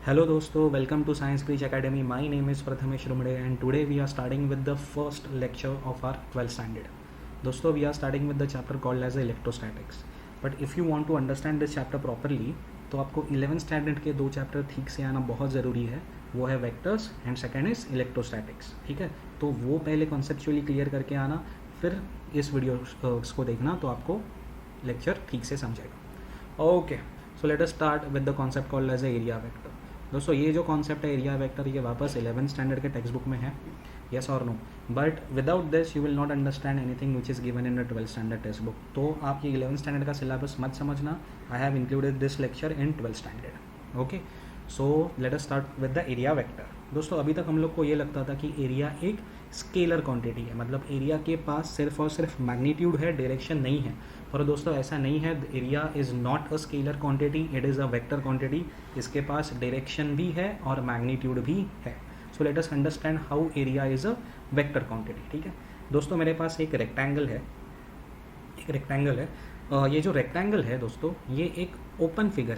Hello dosto, welcome to Science Bridge Academy. My name is Prathamesh Rumde and today we are starting with the first lecture of our 12th standard. दोस्तों we are starting with the chapter called as electrostatics. But if you want to understand this chapter properly, तो आपको 11th standard के दो chapter ठीक से आना बहुत ज़रूरी है. वो है vectors and second is electrostatics. ठीक है, तो वो पहले कॉन्सेप्चुअली क्लियर करके आना, फिर इस वीडियो को देखना तो आपको लेक्चर ठीक से समझेगा. Okay, so let us start with the concept called as area vector. दोस्तों ये जो कॉन्सेप्ट है एरिया वेक्टर, ये वापस 11th स्टैंडर्ड के टेक्स्ट बुक में है, येस और no. But without this you will not understand anything which is given in the 12th standard textbook. तो आप ये 11th स्टैंडर्ड का सिलेबस मत समझना. I have included this lecture in 12th standard. Okay, so let us start with the area vector. दोस्तों अभी तक हम लोग को ये लगता था कि एरिया एक स्केलर क्वांटिटी है, मतलब एरिया के पास सिर्फ और सिर्फ मैग्नीट्यूड है, डायरेक्शन नहीं है. पर दोस्तों ऐसा नहीं है. Area is not a scalar quantity, it is a vector quantity. इसके पास डायरेक्शन भी है और मैग्नीट्यूड भी है. सो let us understand how area is a vector quantity. ठीक है दोस्तों, मेरे पास एक रेक्टेंगल है. ये जो रेक्टेंगल है दोस्तों, ये एक ओपन फिगर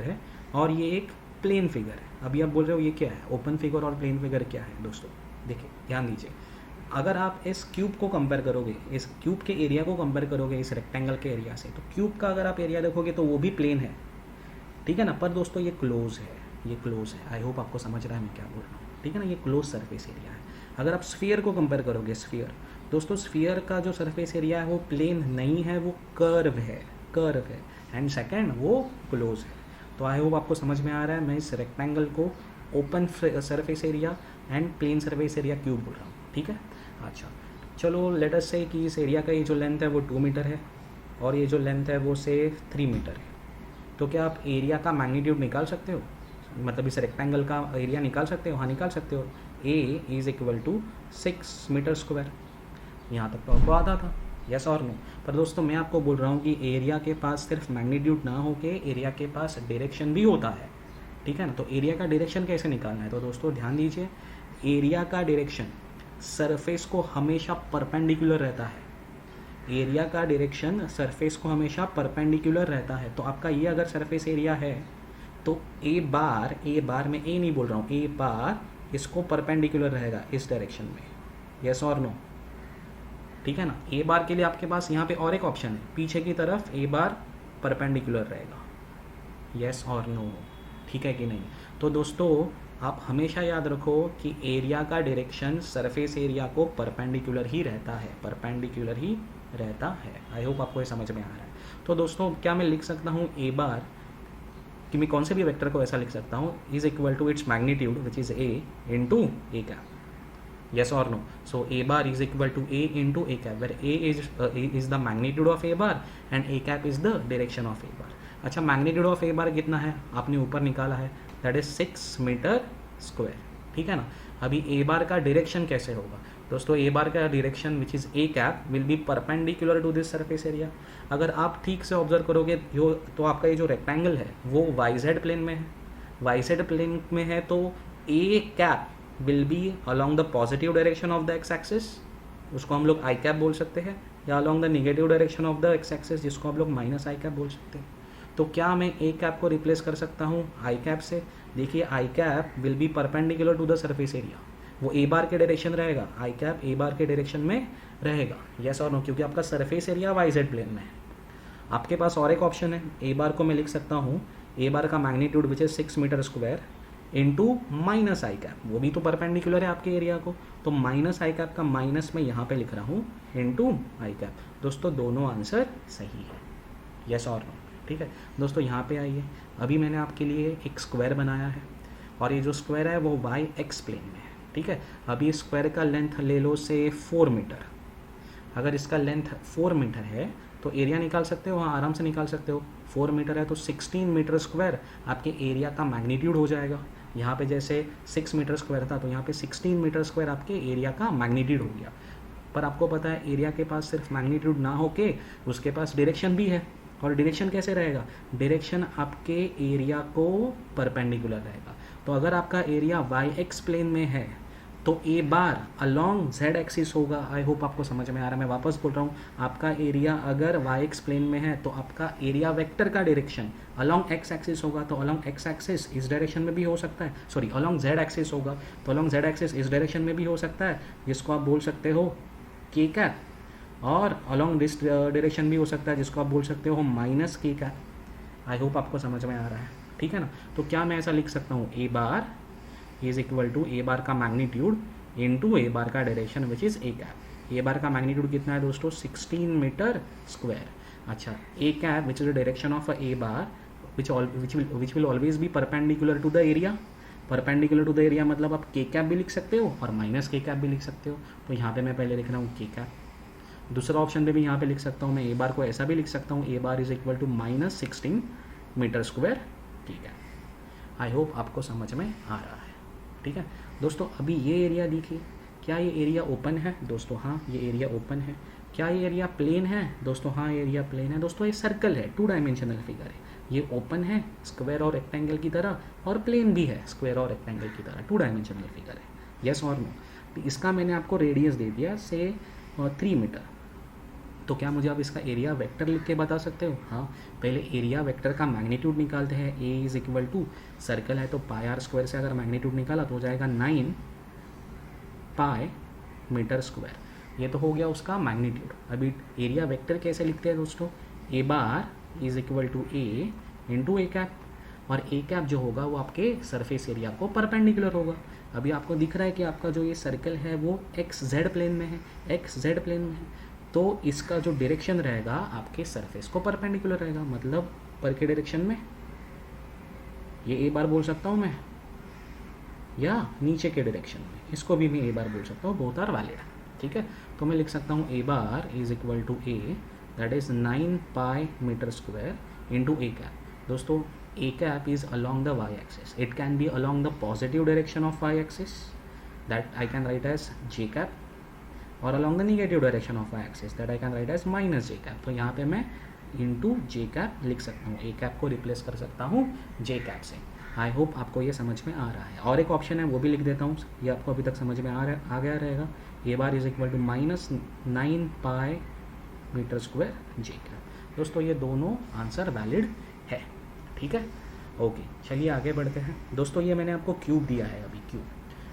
है और ये एक प्लेन फिगर है. अभी आप बोल रहे हो ये क्या है, ओपन फिगर और प्लेन फिगर क्या है? दोस्तों देखिए, ध्यान दीजिए. अगर आप इस क्यूब को कंपेयर करोगे, इस क्यूब के एरिया को कंपेयर करोगे इस रेक्टेंगल के एरिया से, तो क्यूब का अगर आप एरिया देखोगे तो वो भी प्लेन है, ठीक है ना. पर दोस्तों ये क्लोज है. आई होप आपको समझ रहा है मैं क्या बोल रहा हूँ, ठीक है ना. ये क्लोज सरफेस एरिया है. अगर आप स्फीयर को कंपेयर करोगे, दोस्तों स्फीयर का जो सरफेस एरिया है वो प्लेन नहीं है, वो कर्व है. एंड सेकेंड वो क्लोज है. तो आई होप आपको समझ में आ रहा है. मैं इस रेक्टेंगल को open surface area and plane surface area cube बोल रहा हूँ, ठीक है. अच्छा चलो, लेट अस से कि इस एरिया का ये जो लेंथ है वो 2 मीटर है और ये जो लेंथ है वो से 3 मीटर है. तो क्या आप एरिया का मैग्नीट्यूड निकाल सकते हो, मतलब इस रेक्टेंगल का एरिया निकाल सकते हो? हाँ निकाल सकते हो. A is equal to 6 metre square. यहाँ तक तो आपको आता था, यस और नो. पर दोस्तों मैं आपको बोल रहा हूँ कि एरिया के पास सिर्फ मैग्नीट्यूड ना हो के एरिया के पास डायरेक्शन भी होता है, ठीक है ना. तो एरिया का डायरेक्शन कैसे निकालना है? तो दोस्तों ध्यान दीजिए, एरिया का डायरेक्शन सरफेस को हमेशा परपेंडिकुलर रहता है. एरिया का डायरेक्शन सरफेस को हमेशा परपेंडिकुलर रहता है. तो आपका ये अगर सरफेस एरिया है तो ए बार में ए नहीं बोल रहा हूँ, ए बार इसको परपेंडिकुलर रहेगा इस डायरेक्शन में, यस और नो, ठीक है ना. ए बार के लिए आपके पास यहाँ पे और एक ऑप्शन है, पीछे की तरफ ए बार परपेंडिकुलर रहेगा, यस और नो, ठीक है कि नहीं. तो दोस्तों आप हमेशा याद रखो कि एरिया का डायरेक्शन सरफेस एरिया को परपेंडिकुलर ही रहता है. आई होप आपको ये समझ में आ रहा है. तो दोस्तों क्या मैं लिख सकता हूँ ए बार, कि मैं कौन से भी वेक्टर को ऐसा लिख सकता हूँ, is equal to its magnitude which is A into A cap, yes or no. So a bar is equal to a into a cap, where a is the magnitude of a bar and a cap is the direction of a bar. अच्छा, magnitude of a bar कितना है आपने ऊपर निकाला है, that is 6 metre square, ठीक है ना. अभी a bar का डायरेक्शन कैसे होगा? दोस्तों a bar का direction which is a cap will be perpendicular to this surface area. अगर आप ठीक से ऑब्जर्व करोगे तो आपका ये जो रेक्टेंगल है वो YZ प्लेन में है. YZ प्लेन में है तो a cap will be along the positive direction of the x axis, उसको हम लोग i cap बोल सकते हैं, या along the negative direction of the x axis, जिसको हम लोग माइनस i cap बोल सकते हैं. तो क्या मैं a cap को रिप्लेस कर सकता हूँ i cap से? देखिए i cap will be perpendicular to the surface area, वो a बार के डायरेक्शन रहेगा, i cap a बार के डायरेक्शन में रहेगा, यस और नो, क्योंकि आपका सरफेस एरिया YZ प्लेन में है. आपके पास और एक ऑप्शन है, a बार को मैं लिख सकता हूँ, a बार का magnitude which is 6 metre square into minus I cap, वो भी तो परपेंडिकुलर है आपके एरिया को. तो माइनस आई कैप का माइनस मैं यहाँ पे लिख रहा हूँ इंटू आई कैप. दोस्तों दोनों आंसर सही है, यस और नो, ठीक है. दोस्तों यहाँ पे आइए, अभी मैंने आपके लिए एक स्क्वायर बनाया है और ये जो स्क्वायर है वो वाई एक्स प्लेन में है, ठीक है. अभी स्क्वायर का लेंथ ले लो से 4 मीटर. अगर इसका लेंथ 4 मीटर है तो एरिया निकाल सकते हो, हाँ आराम से निकाल सकते हो. 4 मीटर है तो 16 मीटर स्क्वायर आपके एरिया का मैग्नीट्यूड हो जाएगा. यहाँ पे जैसे 6 मीटर स्क्वायर था तो यहाँ पे 16 मीटर स्क्वायर आपके एरिया का मैग्नीट्यूड हो गया. पर आपको पता है एरिया के पास सिर्फ मैग्नीट्यूड ना होके उसके पास डायरेक्शन भी है. और डायरेक्शन कैसे रहेगा? डायरेक्शन आपके एरिया को परपेंडिकुलर रहेगा. तो अगर आपका एरिया वाई एक्स प्लेन में है तो A bar along Z axis होगा। आई होप आपको समझ में आ रहा है। मैं वापस बोल रहा हूँ, आपका एरिया अगर वाई एक्स प्लेन में है तो आपका एरिया वेक्टर का डायरेक्शन अलोंग एक्स एक्सिस होगा, तो अलोंग एक्स एक्सिस इस डायरेक्शन में भी हो सकता है, सॉरी अलोंग जेड एक्सिस होगा तो अलोंग जेड एक्सिस इस डायरेक्शन में भी हो सकता है, जिसको आप बोल सकते हो के कैप, और अलोंग दिस डायरेक्शन भी हो सकता है जिसको आप बोल सकते हो माइनस के कैप। आई होप आपको समझ में आ रहा है, ठीक है ना। तो क्या मैं ऐसा लिख सकता हूँ, A bar is equal to A bar का मैग्नीट्यूड इनटू ए बार का direction which is A cap. A bar का मैग्नीट्यूड कितना है दोस्तों, 16 मीटर स्क्वायर। अच्छा, A cap which is the direction of A bar which will always be perpendicular to the area. Perpendicular to the area मतलब आप के cap भी लिख सकते हो और माइनस के कैप भी लिख सकते हो। तो यहाँ पे मैं पहले लिख रहा हूँ के कैप। दूसरा ऑप्शन पे भी यहाँ पे लिख सकता हूँ मैं, ए बार को ऐसा भी लिख सकता हूँ, A bar is equal to minus 16 metre square के कैप। आई होप आपको समझ में आ रहा है, ठीक है दोस्तों। अभी ये एरिया देखिए, क्या ये एरिया ओपन है दोस्तों? हाँ, ये एरिया ओपन है। क्या ये एरिया प्लेन है दोस्तों? हाँ, एरिया प्लेन है दोस्तों। ये सर्कल है, 2 डायमेंशनल फिगर है, ये ओपन है स्क्वायर और रेक्टेंगल की तरह, और प्लेन भी है स्क्वायर और रेक्टेंगल की तरह, 2 डायमेंशनल फिगर है। यस और नो? तो इसका मैंने आपको रेडियस दे दिया से 3 मीटर। तो क्या मुझे आप इसका एरिया वेक्टर लिख के बता सकते हो? हाँ, पहले एरिया वेक्टर का मैग्नीट्यूड निकालते हैं। ए इज इक्वल टू, सर्कल है तो पाई आर स्क्वायर से अगर मैग्नीट्यूड निकाला तो हो जाएगा 9 पाई मीटर स्क्वायर। ये तो हो गया उसका मैग्नीट्यूड। अभी एरिया वेक्टर कैसे लिखते हैं दोस्तों? A bar is equal to A into A cap, और ए कैप जो होगा वो आपके सरफेस एरिया को परपेंडिकुलर होगा। अभी आपको दिख रहा है कि आपका जो ये सर्कल है वो एक्स जेड प्लेन में है, एक्स जेड प्लेन में है, तो इसका जो डायरेक्शन रहेगा आपके सरफेस को परपेंडिकुलर रहेगा, मतलब ऊपर के डायरेक्शन में। ये ए बार बोल सकता हूँ मैं, या नीचे के डायरेक्शन में, इसको भी मैं ए बार बोल सकता हूँ, बोथ आर वैलिड, ठीक है। तो मैं लिख सकता हूँ A bar is equal to A, that is 9 pi metre square into A cap. दोस्तों, A cap is along the Y axis, it can be along the positive direction of Y axis, that I can write as J cap, और along the negative direction of Y axis, that I can write as minus J cap. तो यहाँ पे मैं into J cap लिख सकता हूँ, A cap को replace कर सकता हूँ जे कैप से। आई होप आपको ये समझ में आ रहा है। और एक ऑप्शन है वो भी लिख देता हूँ, ये आपको अभी तक समझ में आ गया रहेगा। A bar is equal to minus 9 pi metre square J cap. दोस्तों, ये दोनों आंसर वैलिड है, ठीक है। ओके, चलिए आगे बढ़ते हैं दोस्तों। ये मैंने आपको क्यूब दिया है,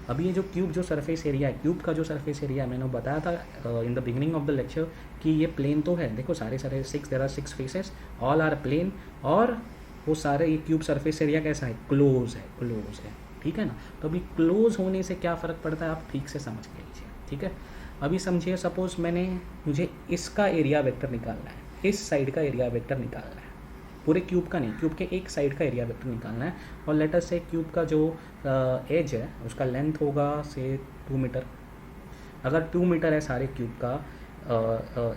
अभी ये जो क्यूब जो सरफेस एरिया है, क्यूब का जो सरफेस एरिया है, मैंने बताया था in the beginning of the lecture कि ये प्लेन तो है। देखो सारे there are 6 faces, all are plane, और वो सारे ये क्यूब सरफेस एरिया कैसा है, क्लोज है, ठीक है ना। तो अभी क्लोज होने से क्या फ़र्क पड़ता है आप ठीक से समझ के लीजिए, ठीक है। अभी समझिए, सपोज मुझे इसका एरिया वेक्टर निकालना है, इस साइड का एरिया वेक्टर निकालना है, पूरे क्यूब का नहीं, क्यूब के एक साइड का एरिया वेक्टर निकालना है। और लेटर से क्यूब का जो एज है उसका लेंथ होगा से 2 मीटर। अगर 2 मीटर है सारे क्यूब का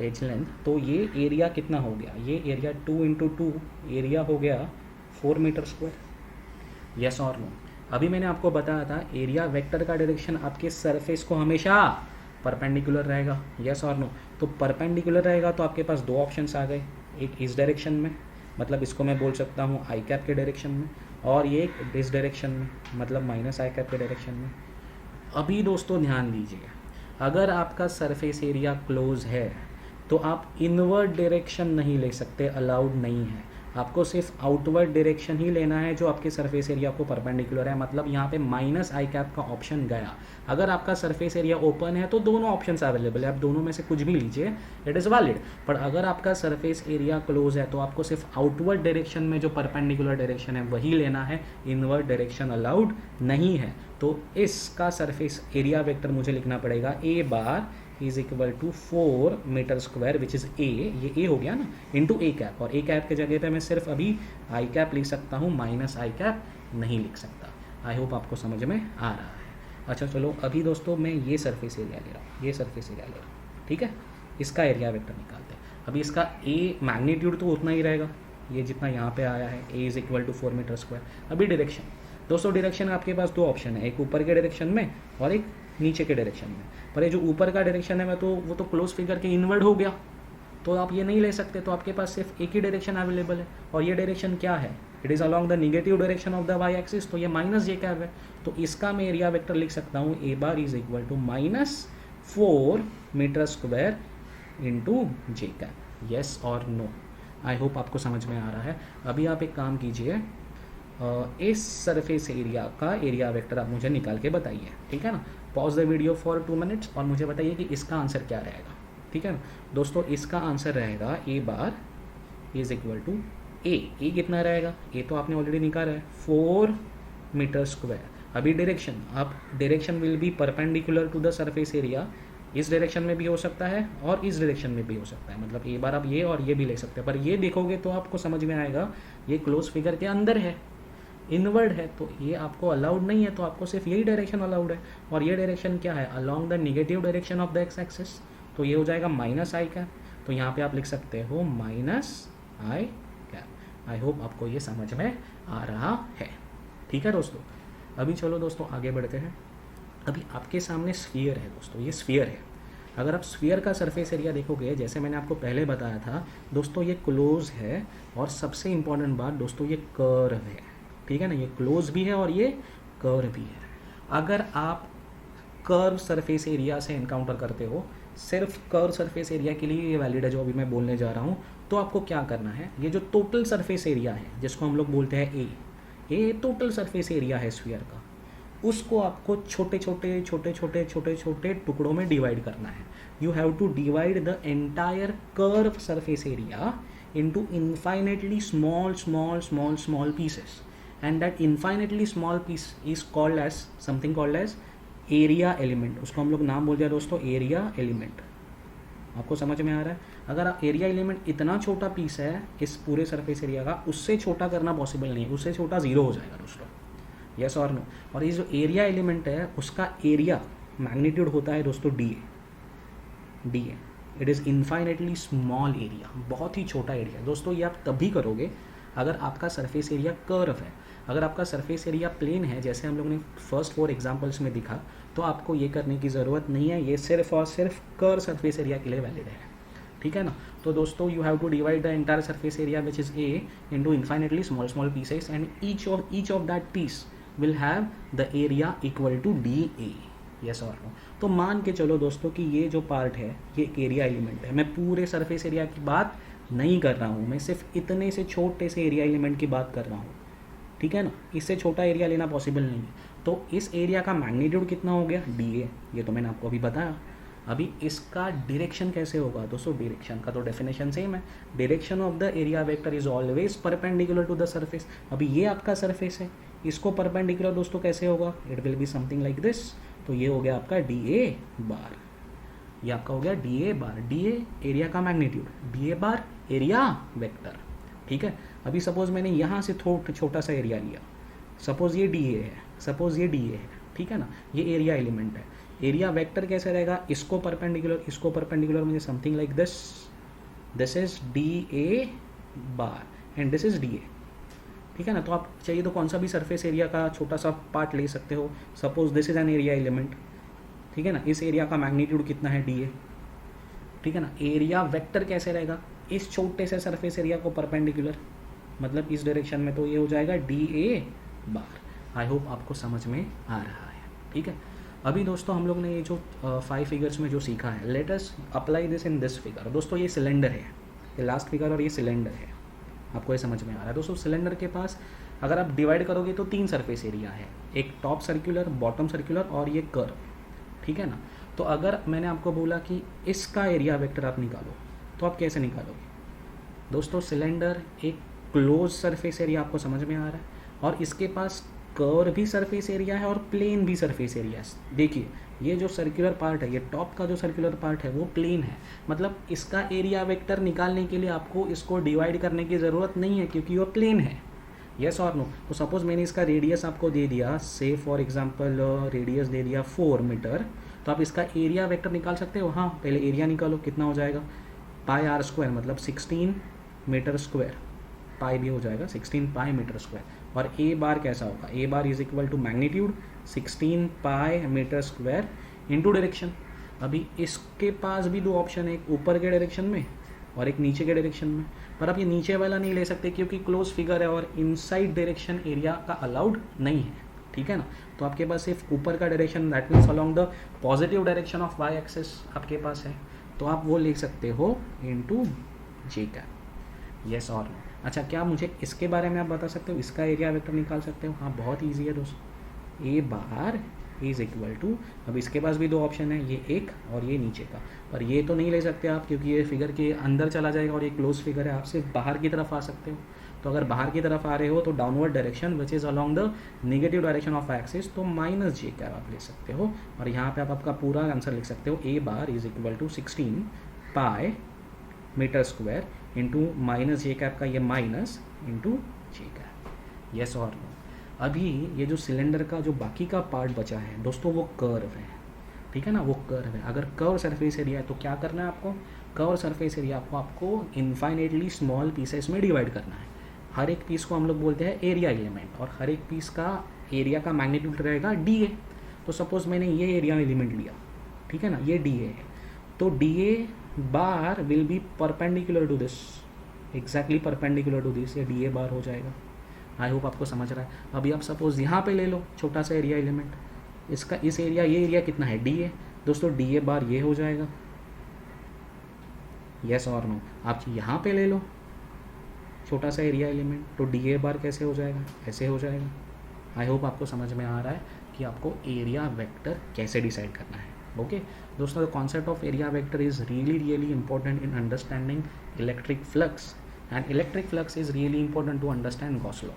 एज लेंथ, तो ये एरिया कितना हो गया, ये एरिया 2 इंटू 2 एरिया हो गया 4 मीटर स्क्वायर। यस और नो? अभी मैंने आपको बताया था एरिया वेक्टर का डायरेक्शन आपके सरफेस को हमेशा परपेंडिकुलर रहेगा। यस और नो? तो परपेंडिकुलर रहेगा तो आपके पास 2 ऑप्शंस आ गए, एक इस डायरेक्शन में, मतलब इसको मैं बोल सकता हूँ आई कैप के डायरेक्शन में, और ये इस डायरेक्शन में, मतलब माइनस आई कैप के डायरेक्शन में। अभी दोस्तों ध्यान दीजिए, अगर आपका सरफेस एरिया क्लोज है तो आप इनवर्ड डायरेक्शन नहीं ले सकते, अलाउड नहीं है। आपको सिर्फ आउटवर्ड डायरेक्शन ही लेना है जो आपके सरफेस एरिया को परपेंडिकुलर है, मतलब यहाँ पे माइनस आई कैप का ऑप्शन गया। अगर आपका सरफेस एरिया ओपन है तो दोनों ऑप्शंस अवेलेबल है, आप दोनों में से कुछ भी लीजिए, इट इज़ वैलिड। पर अगर आपका सरफेस एरिया क्लोज है तो आपको सिर्फ आउटवर्ड डायरेक्शन में जो परपेंडिकुलर डायरेक्शन है वही लेना है, इनवर्ड डायरेक्शन अलाउड नहीं है। तो इसका सरफेस एरिया वेक्टर मुझे लिखना पड़ेगा A bar is equal to 4 metre square which is A, ये ए हो गया ना, इंटू ए कैप, और ए कैप के जगह पे मैं सिर्फ अभी आई कैप लिख सकता हूँ, माइनस आई कैप नहीं लिख सकता। आई होप आपको समझ में आ रहा है। अच्छा चलो, अभी दोस्तों मैं ये सरफेस एरिया ले रहा हूँ, ये सरफेस एरिया ले रहा हूँ, ठीक है। इसका एरिया वेक्टर निकालते हैं। अभी इसका ए मैग्नीट्यूड तो उतना ही रहेगा, ये जितना यहाँ पे आया है, A is equal to 4 metre square. अभी डायरेक्शन दोस्तों, डायरेक्शन आपके पास 2 ऑप्शन है, एक ऊपर के डायरेक्शन में और एक नीचे के डायरेक्शन में। पर ये जो ऊपर का डायरेक्शन है वो तो क्लोज फिगर के इनवर्ड हो गया, तो आप ये नहीं ले सकते, तो आपके पास सिर्फ एक ही डायरेक्शन अवेलेबल है, और ये डायरेक्शन क्या है, it is along the negative direction of the Y axis, तो ये माइनस जे कैप है। तो इसका मैं एरिया वेक्टर लिख सकता हूँ A bar is equal to -4 metre square into J cap. Yes और नो? आई होप आपको समझ में आ रहा है। अभी आप एक काम कीजिए, इस सरफेस एरिया का एरिया वेक्टर आप मुझे निकाल के बताइए, ठीक है ना। Pause the video for 2 minutes और मुझे बताइए कि इसका आंसर क्या रहेगा, ठीक है ना दोस्तों। इसका आंसर रहेगा A bar is equal to A कितना रहेगा, ए तो आपने ऑलरेडी निकाला है 4 मीटर स्क्वायर। अभी डायरेक्शन, आप direction will be perpendicular to the surface area, इस डायरेक्शन में भी हो सकता है और इस डायरेक्शन में भी हो सकता है, मतलब एक बार आप ये और ये भी ले सकते हैं, पर ये देखोगे तो आपको समझ में आएगा ये क्लोज फिगर के अंदर है, इनवर्ड है, तो ये आपको अलाउड नहीं है, तो आपको सिर्फ यही डायरेक्शन अलाउड है। और ये डायरेक्शन क्या है, along the negative direction of the x axis, तो ये हो जाएगा माइनस आई कैप। तो यहाँ पे आप लिख सकते हो minus I cap. I hope आपको ये समझ में आ रहा है, ठीक है दोस्तों। अभी चलो दोस्तों आगे बढ़ते हैं। अभी आपके सामने स्फीयर है दोस्तों, ये स्फीयर है। अगर आप स्फीयर का सरफेस एरिया देखोगे, जैसे मैंने आपको पहले बताया था दोस्तों, ये क्लोज है, और सबसे इम्पॉर्टेंट बात दोस्तों ये कर्व है, ठीक है ना, ये क्लोज भी है और ये कर्व भी है। अगर आप कर्व सरफेस एरिया से एनकाउंटर करते हो, सिर्फ कर्व सरफेस एरिया के लिए ये वैलिड है जो अभी मैं बोलने जा रहा हूँ, तो आपको क्या करना है, ये जो टोटल सरफेस एरिया है जिसको हम लोग बोलते हैं ए टोटल सरफेस एरिया है स्फीयर का, उसको आपको छोटे छोटे टुकड़ों में डिवाइड करना है। You have to divide the entire curve surface area into infinitely small pieces, and that infinitely small piece is called as something called as area element। उसको हम लोग नाम बोल दिया दोस्तों एरिया एलिमेंट। आपको समझ में आ रहा है? अगर एरिया एलिमेंट इतना छोटा पीस है इस पूरे सरफेस एरिया का, उससे छोटा करना पॉसिबल नहीं है, उससे छोटा जीरो हो जाएगा दोस्तों, यस और नो। और ये जो एरिया एलिमेंट है उसका एरिया मैग्नीट्यूड होता है दोस्तों D A. It is infinitely small area, बहुत ही छोटा एरिया दोस्तों। ये आप तभी करोगे अगर आपका सरफेस एरिया कर्व है। अगर आपका सरफेस एरिया प्लेन है, जैसे हम लोग ने फर्स्ट 4 एग्जांपल्स में दिखा, तो आपको ये करने की ज़रूरत नहीं है, ये सिर्फ और सिर्फ कर्व सरफेस एरिया के लिए वैलिड है, ठीक है ना। तो दोस्तों you have to divide the entire surface area which is A into infinitely small pieces, and each of that piece will have the area equal to D A, yes और no. तो मान के चलो दोस्तों कि ये जो पार्ट है ये एक एरिया एलिमेंट है। मैं पूरे सरफेस एरिया की बात नहीं कर रहा हूँ, मैं सिर्फ इतने से छोटे से एरिया एलिमेंट की बात कर रहा हूँ, ठीक है ना। इससे छोटा एरिया लेना पॉसिबल नहीं है। तो इस एरिया का मैग्नीट्यूड कितना हो गया, डी ए, ये तो मैंने आपको अभी बताया। अभी इसका डायरेक्शन कैसे होगा दोस्तों, डायरेक्शन का तो डेफिनेशन सेम है, direction of the area vector is always perpendicular to the surface. अभी ये आपका सरफेस है, इसको परपेंडिकुलर दोस्तों कैसे होगा, it will be something like this. तो ये हो गया आपका डी ए बार, ये आपका हो गया D A bar. D A area का magnitude, D A bar area vector, ठीक है। अभी सपोज मैंने यहाँ से छोटा सा एरिया लिया, सपोज ये डी ए है, सपोज ये डी ए है, ठीक है ना, ये एरिया एलिमेंट है। एरिया वेक्टर कैसे रहेगा, इसको परपेंडिकुलर मुझे something like this, this is D A bar and this is D A, ठीक है ना। तो आप चाहिए तो कौन सा भी सरफेस एरिया का छोटा सा पार्ट ले सकते हो। Suppose this is an area element, ठीक है ना, इस एरिया का मैग्नीट्यूड कितना है, डी ए, ठीक है ना। एरिया वेक्टर कैसे रहेगा, इस छोटे से सरफेस एरिया को परपेंडिकुलर, मतलब इस डायरेक्शन में, तो ये हो जाएगा D A bar. I hope आपको समझ में आ रहा है, ठीक है। अभी दोस्तों हम लोग ने ये जो 5 फिगर्स में जो सीखा है, let us apply this in this figure. दोस्तों ये सिलेंडर है, ये लास्ट फिगर, और ये सिलेंडर है, आपको ये समझ में आ रहा है दोस्तों। सिलेंडर के पास अगर आप डिवाइड करोगे तो 3 सरफेस एरिया है, एक टॉप सर्कुलर, बॉटम सर्कुलर और ये कर्व, ठीक है ना। तो अगर मैंने आपको बोला कि इसका एरिया वेक्टर आप निकालो, तो आप कैसे निकालोगे दोस्तों। सिलेंडर एक क्लोज सरफेस एरिया, आपको समझ में आ रहा है, और इसके पास कर्व भी सरफेस एरिया है और प्लेन भी सरफेस एरिया है। देखिए ये जो सर्कुलर पार्ट है, ये टॉप का जो सर्कुलर पार्ट है वो प्लेन है, मतलब इसका एरिया वेक्टर निकालने के लिए आपको इसको डिवाइड करने की ज़रूरत नहीं है क्योंकि वो प्लेन है, यस और नो। तो सपोज मैंने इसका रेडियस आपको दे दिया, से फॉर एग्जांपल रेडियस दे दिया 4 मीटर, तो आप इसका एरिया वेक्टर निकाल सकते हो। हाँ पहले एरिया निकालो, कितना हो जाएगा, पाई आर स्क्वायर, मतलब 16 मीटर स्क्वायर, पाई भी हो जाएगा 16 पाई मीटर स्क्वायर। और ए बार कैसा होगा, A bar is equal to magnitude 16 pi metre square into direction. अभी इसके पास भी 2 ऑप्शन है, एक ऊपर के डायरेक्शन में और एक नीचे के डायरेक्शन में। पर आप ये नीचे वाला नहीं ले सकते क्योंकि क्लोज फिगर है और इनसाइड डायरेक्शन एरिया का अलाउड नहीं है, ठीक है ना। तो आपके पास सिर्फ ऊपर का direction, that means along the positive direction of Y axis आपके पास है, तो आप वो लिख सकते हो इनटू जे कैप, यस और नो। अच्छा, क्या मुझे इसके बारे में आप बता सकते हो, इसका एरिया वेक्टर निकाल सकते हो? हाँ, बहुत ईजी है दोस्तों। A bar is equal to, अब इसके पास भी दो ऑप्शन है, ये एक और ये नीचे का, पर ये तो नहीं ले सकते आप क्योंकि ये फिगर के अंदर चला जाएगा और ये क्लोज फिगर है। आप सिर्फ बाहर की तरफ आ सकते हो। तो अगर बाहर की तरफ आ रहे हो तो downward direction which is along the negative direction of axis, तो माइनस जे कैप आप ले सकते हो और यहाँ पे आप आपका पूरा आंसर लिख सकते हो। A bar is equal to 16 pi metre square into minus J cap का ये minus into J cap, yes और नो। अभी ये जो सिलेंडर का जो बाकी का पार्ट बचा है दोस्तों वो कर्व है, ठीक है ना, वो कर्व है। अगर कर्व सरफेस एरिया है तो क्या करना है आपको, कर्व सरफेस एरिया को आपको इन्फाइनेटली स्मॉल पीसेस में डिवाइड करना है। हर एक पीस को हम लोग बोलते हैं एरिया एलिमेंट और हर एक पीस का एरिया का मैग्नीट्यूड रहेगा डी ए। तो सपोज मैंने ये एरिया एलिमेंट लिया, ठीक है ना, ये डी ए है, तो D A bar will be perpendicular to this, exactly perpendicular to this, ये डी ए बार हो जाएगा। आई होप आपको समझ रहा है। अभी आप सपोज यहाँ पे ले लो छोटा सा एरिया एलिमेंट, इसका इस एरिया, ये एरिया कितना है डी ए, दोस्तों डी ए बार ये हो जाएगा, यस और नो। आप यहाँ पे ले लो छोटा सा एरिया एलिमेंट, तो डी ए बार कैसे हो जाएगा, ऐसे हो जाएगा। आई होप आपको समझ में आ रहा है कि आपको एरिया वेक्टर कैसे डिसाइड करना है। ओके दोस्तों, the concept of area vector is really important in understanding electric flux and electric flux is really important to understand Gauss law,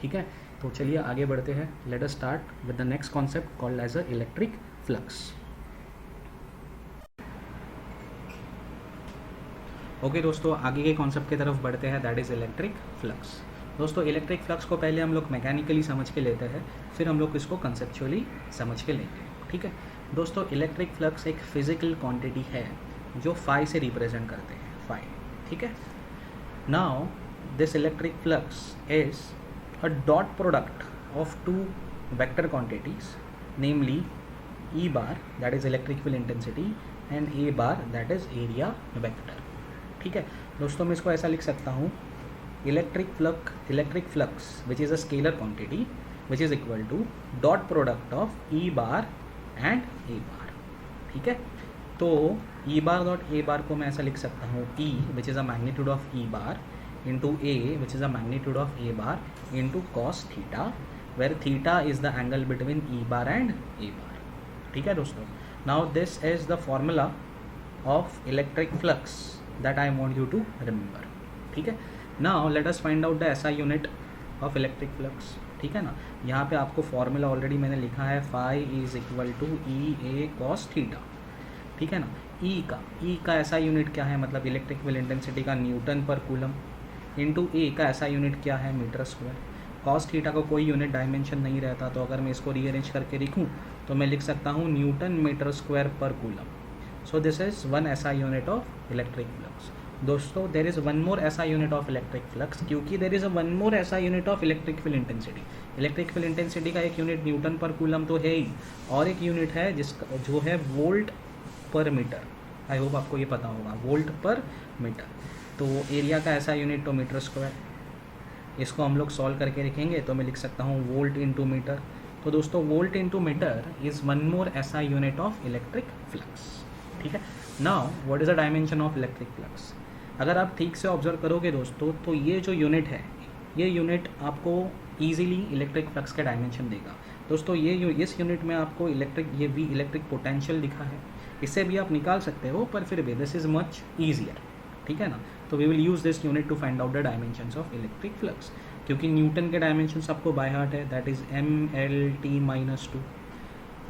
ठीक है। तो चलिए आगे बढ़ते हैं। Let us start with the next concept called as a electric flux. Okay दोस्तों, आगे के कॉन्सेप्ट की तरफ बढ़ते हैं, दैट इज़ इलेक्ट्रिक फ्लक्स। दोस्तों इलेक्ट्रिक फ्लक्स को पहले हम लोग मैकेनिकली समझ के लेते हैं, फिर हम लोग इसको कंसेप्चुअली समझ के लेंगे, ठीक है। दोस्तों इलेक्ट्रिक फ्लक्स एक फिजिकल क्वांटिटी है जो फाई से रिप्रेजेंट करते हैं, फाई, ठीक है। Now this electric flux is a dot product of two vector quantities, namely E bar that is electric field intensity and A bar that is area vector, ठीक है। दोस्तों मैं इसको ऐसा लिख सकता हूँ, electric flux which is a scalar quantity which is equal to dot product of E bar and A bar, ठीक है। तो ई बार डॉट ए बार को मैं ऐसा लिख सकता हूँ, E which is a magnitude of E bar into A which is a magnitude of A bar into cos theta, where theta is the angle between E bar and A bar, ठीक है दोस्तों। Now this is the formula of electric flux that I want you to remember, ठीक है। Now let us find out the SI unit of electric flux, ठीक है ना। यहाँ पे आपको फॉर्मूला ऑलरेडी मैंने लिखा है, phi is equal to E A cos theta, ठीक है ना। ई का SI यूनिट क्या है, मतलब इलेक्ट्रिक फील्ड इंटेंसिटी का न्यूटन पर कूलम, इंटू ए का SI यूनिट क्या है, मीटर स्क्वायर। कॉस थीटा को कोई यूनिट डायमेंशन नहीं रहता, तो अगर मैं इसको रीअरेंज करके लिखूँ तो मैं लिख सकता हूँ न्यूटन मीटर स्क्वायर पर coulomb. So this is one SI unit of electric flux. दोस्तों there is one more SI unit of electric flux, क्योंकि there is a one more SI unit of electric field intensity. Electric field intensity का एक unit Newton per coulomb तो है ही, और एक unit है जिसका जो है वोल्ट पर मीटर। आई होप आपको ये पता होगा, वोल्ट पर मीटर। तो एरिया का SI यूनिट तो मीटर स्क्वायर, इसको हम लोग सॉल्व करके लिखेंगे तो मैं लिख सकता हूँ वोल्ट इंटू मीटर। तो दोस्तों volt into metre is one more SI unit of electric flux, ठीक है। Now what is the dimension of electric flux. अगर आप ठीक से ऑब्जर्व करोगे दोस्तों, तो ये जो यूनिट है, ये यूनिट आपको इजीली इलेक्ट्रिक फ्लक्स का डायमेंशन देगा। दोस्तों इस यूनिट में आपको ये भी इलेक्ट्रिक पोटेंशियल दिखा है, इससे भी आप निकाल सकते हो, पर फिर भी दिस इज़ मच ईजियर, ठीक है ना। तो we will use this unit to find out the dimensions of electric flux, क्योंकि न्यूटन के डायमेंशंस आपको बाय हार्ट है, that is ML/T-2।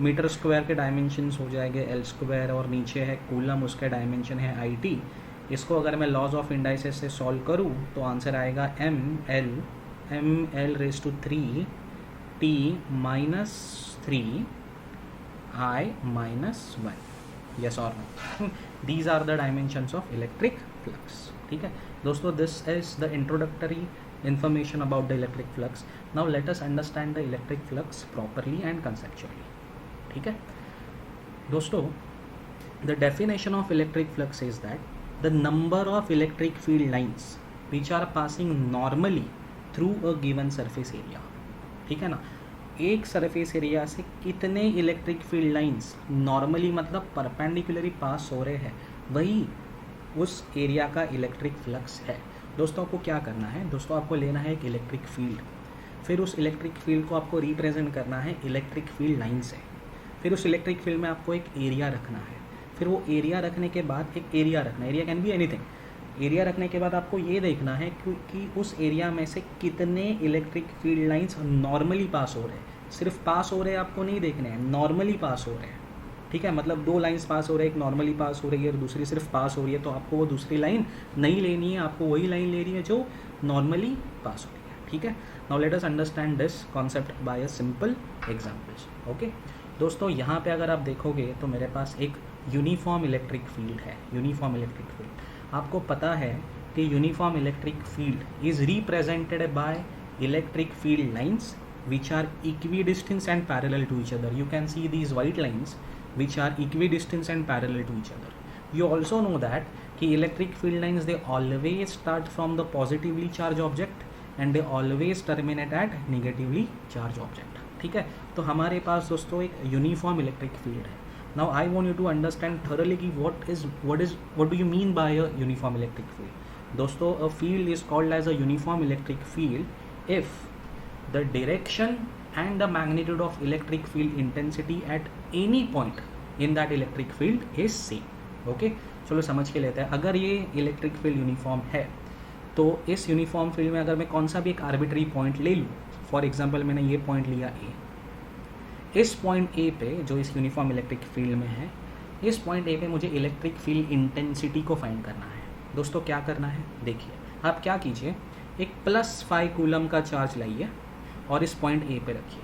Metre square के डायमेंशंस हो जाएंगे एल स्क्वायर, और नीचे है कूलम, उसके डायमेंशन है IT। इसको अगर मैं लॉज ऑफ इंडाइसेस से सॉल्व करूँ तो आंसर आएगा ML/3 T-3 I-1, yes or no. These are the dimensions of electric flux, ठीक है दोस्तों। This is the introductory information about the electric flux. Now let us understand the electric flux properly and conceptually, ठीक है दोस्तों। The definition of electric flux is that the number of electric field lines which are passing normally through a given surface area. ठीक है ना, एक surface area से कितने electric field lines normally मतलब परपेंडिकुलरली पास हो रहे हैं, वही उस एरिया का इलेक्ट्रिक फ्लक्स है। दोस्तों आपको क्या करना है, दोस्तों आपको लेना है एक इलेक्ट्रिक फील्ड, फिर उस इलेक्ट्रिक फील्ड को आपको रिप्रेजेंट करना है इलेक्ट्रिक फील्ड लाइन से, फिर उस इलेक्ट्रिक फील्ड में आपको एक एरिया रखना है, फिर वो एरिया रखने के बाद एक एरिया रखना है, area can be anything. Area रखने के बाद आपको ये देखना है कि उस एरिया में से कितने इलेक्ट्रिक फील्ड लाइंस नॉर्मली पास हो रहे हैं। सिर्फ पास हो रहे हैं आपको नहीं देखने हैं, नॉर्मली पास हो रहे हैं। ठीक है, मतलब दो लाइंस पास हो रहे हैं, एक नॉर्मली पास हो रही है और दूसरी सिर्फ पास हो रही है, तो आपको वो दूसरी लाइन नहीं लेनी है, आपको वही लाइन लेनी है जो नॉर्मली पास हो रही है। ठीक है, now let us understand this concept bye a simple examples. Okay दोस्तों, यहाँ पे अगर आप देखोगे तो मेरे पास एक यूनिफॉर्म इलेक्ट्रिक फील्ड है। यूनिफॉर्म इलेक्ट्रिक फील्ड, आपको पता है कि uniform electric field is represented by electric field lines which are equidistant and parallel to each other. You can see these white lines which are equidistant and parallel to each other. You also know that कि electric field lines they always start from the positively charged object and they always terminate at negatively charged object. ठीक है, तो हमारे पास दोस्तों एक uniform electric field है। Now I want you to understand thoroughly कि what do you mean by a uniform electric field. दोस्तों a field is called as a uniform electric field if the direction and the magnitude of electric field intensity at any point in that electric field is same. Okay चलो समझ के लेते हैं। अगर ये electric field uniform है तो इस यूनिफॉर्म फील्ड में अगर मैं कौन सा भी एक आर्बिट्री पॉइंट ले लूँ, फॉर एग्जांपल मैंने ये पॉइंट लिया ए, इस पॉइंट ए पे जो इस यूनिफॉर्म इलेक्ट्रिक फील्ड में है, इस पॉइंट ए पे मुझे इलेक्ट्रिक फील्ड इंटेंसिटी को फाइंड करना है। दोस्तों क्या करना है, देखिए आप क्या कीजिए, एक +5 कूलम का चार्ज लाइए और इस पॉइंट ए पे रखिए।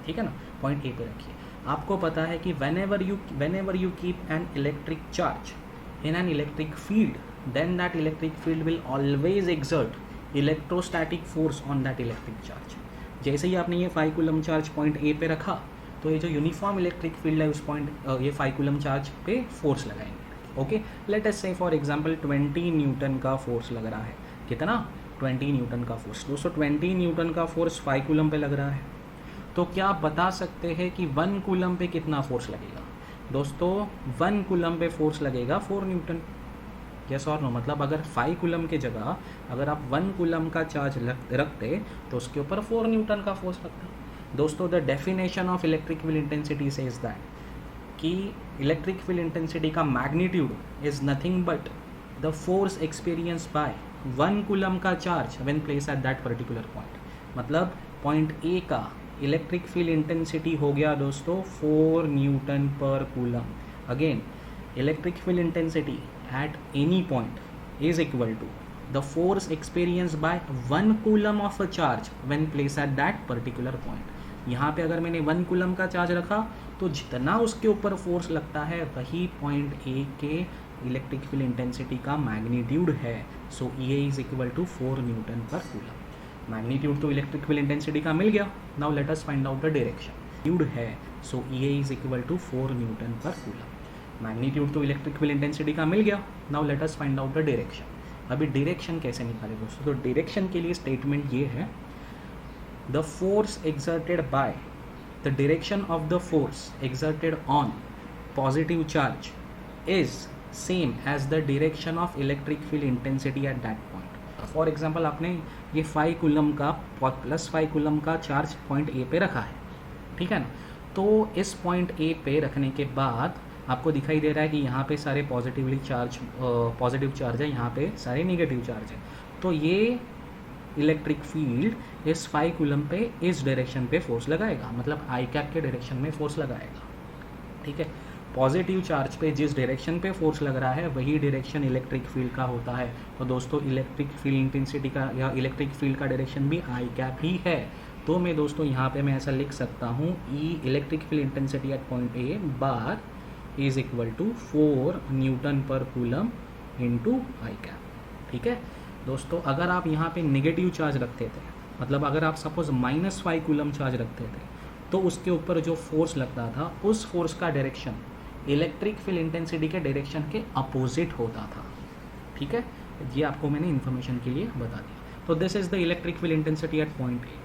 ठीक है ना, पॉइंट ए पे रखिए। आपको पता है कि whenever you keep an electric charge in an electric field, then that electric field will always exert electrostatic force on that electric charge. जैसे ही आपने ये 5 कूलम चार्ज पॉइंट ए पे रखा तो ये जो यूनिफॉर्म इलेक्ट्रिक फील्ड है उस पॉइंट ये 5 कूलम चार्ज पे फोर्स लगाएंगे। ओके, लेट अस से फॉर एग्जांपल 20 न्यूटन का फोर्स लग रहा है। कितना, 20 न्यूटन का फोर्स। दोस्तों 20 न्यूटन का फोर्स 5 कूलम पे लग रहा है, तो क्या आप बता सकते हैं कि 1 कूलम पे कितना फोर्स लगेगा? दोस्तों 1 कूलम पे फोर्स लगेगा 4 न्यूटन। यस और नो, मतलब अगर 5 कूलम के जगह अगर आप 1 कूलम का चार्ज रखते तो उसके ऊपर 4 न्यूटन का फोर्स लगता। दोस्तों the definition of electric field intensity says that कि इलेक्ट्रिक फील्ड इंटेंसिटी का magnitude is nothing but the force experience by 1 coulomb का charge when place at that particular point. मतलब पॉइंट ए का electric field intensity हो गया दोस्तों 4 newton per coulomb. Again electric field intensity at any point is equal to the force experience by 1 coulomb of a charge when place at that particular point. यहाँ पे अगर मैंने 1 coulomb का charge रखा तो जितना उसके ऊपर फोर्स लगता है वही पॉइंट ए के इलेक्ट्रिक फील्ड इंटेंसिटी का मैग्नीट्यूड है। So E is equal to 4 newton per coulomb. Magnitude तो इलेक्ट्रिक फील्ड इंटेंसिटी का मिल गया। Now let us find out the direction. Magnitude है, so E is equal to 4 newton per coulomb. Magnitude तो electric field intensity का मिल गया। Now let us find out the direction. अभी डायरेक्शन कैसे निकाले दोस्तों? तो डायरेक्शन के लिए स्टेटमेंट ये है, the force exerted by the direction of the force exerted on positive charge is same as the direction of electric field intensity at that point. For example आपने ये 5 कूलम का +5 कूलम का charge point A पे रखा है, ठीक है ना। तो इस पॉइंट ए पे रखने के बाद आपको दिखाई दे रहा है कि यहाँ पे सारे पॉजिटिव चार्ज है, यहाँ पे सारे नेगेटिव चार्ज है। तो ये इलेक्ट्रिक फील्ड इस 5 कूलम पे इस डायरेक्शन पे फोर्स लगाएगा, मतलब आई कैप के डायरेक्शन में फोर्स लगाएगा। ठीक है, पॉजिटिव चार्ज पे जिस डायरेक्शन पे फोर्स लग रहा है वही डायरेक्शन इलेक्ट्रिक फील्ड का होता है। तो दोस्तों इलेक्ट्रिक फील्ड इंटेंसिटी का या इलेक्ट्रिक फील्ड का डायरेक्शन भी आई कैप ही है। तो मैं दोस्तों यहाँ पे मैं ऐसा लिख सकता हूँ, E electric field intensity at point A bar is equal to 4 newton per coulomb into I cap. ठीक है दोस्तों, अगर आप यहाँ पे नेगेटिव चार्ज रखते थे, मतलब अगर आप सपोज -5 कूलम चार्ज रखते थे तो उसके ऊपर जो फोर्स लगता था उस फोर्स का डायरेक्शन इलेक्ट्रिक फील्ड इंटेंसिटी के डायरेक्शन के अपोजिट होता था। ठीक है, ये आपको मैंने इन्फॉर्मेशन के लिए बता दिया। तो this is the electric field intensity at point ए।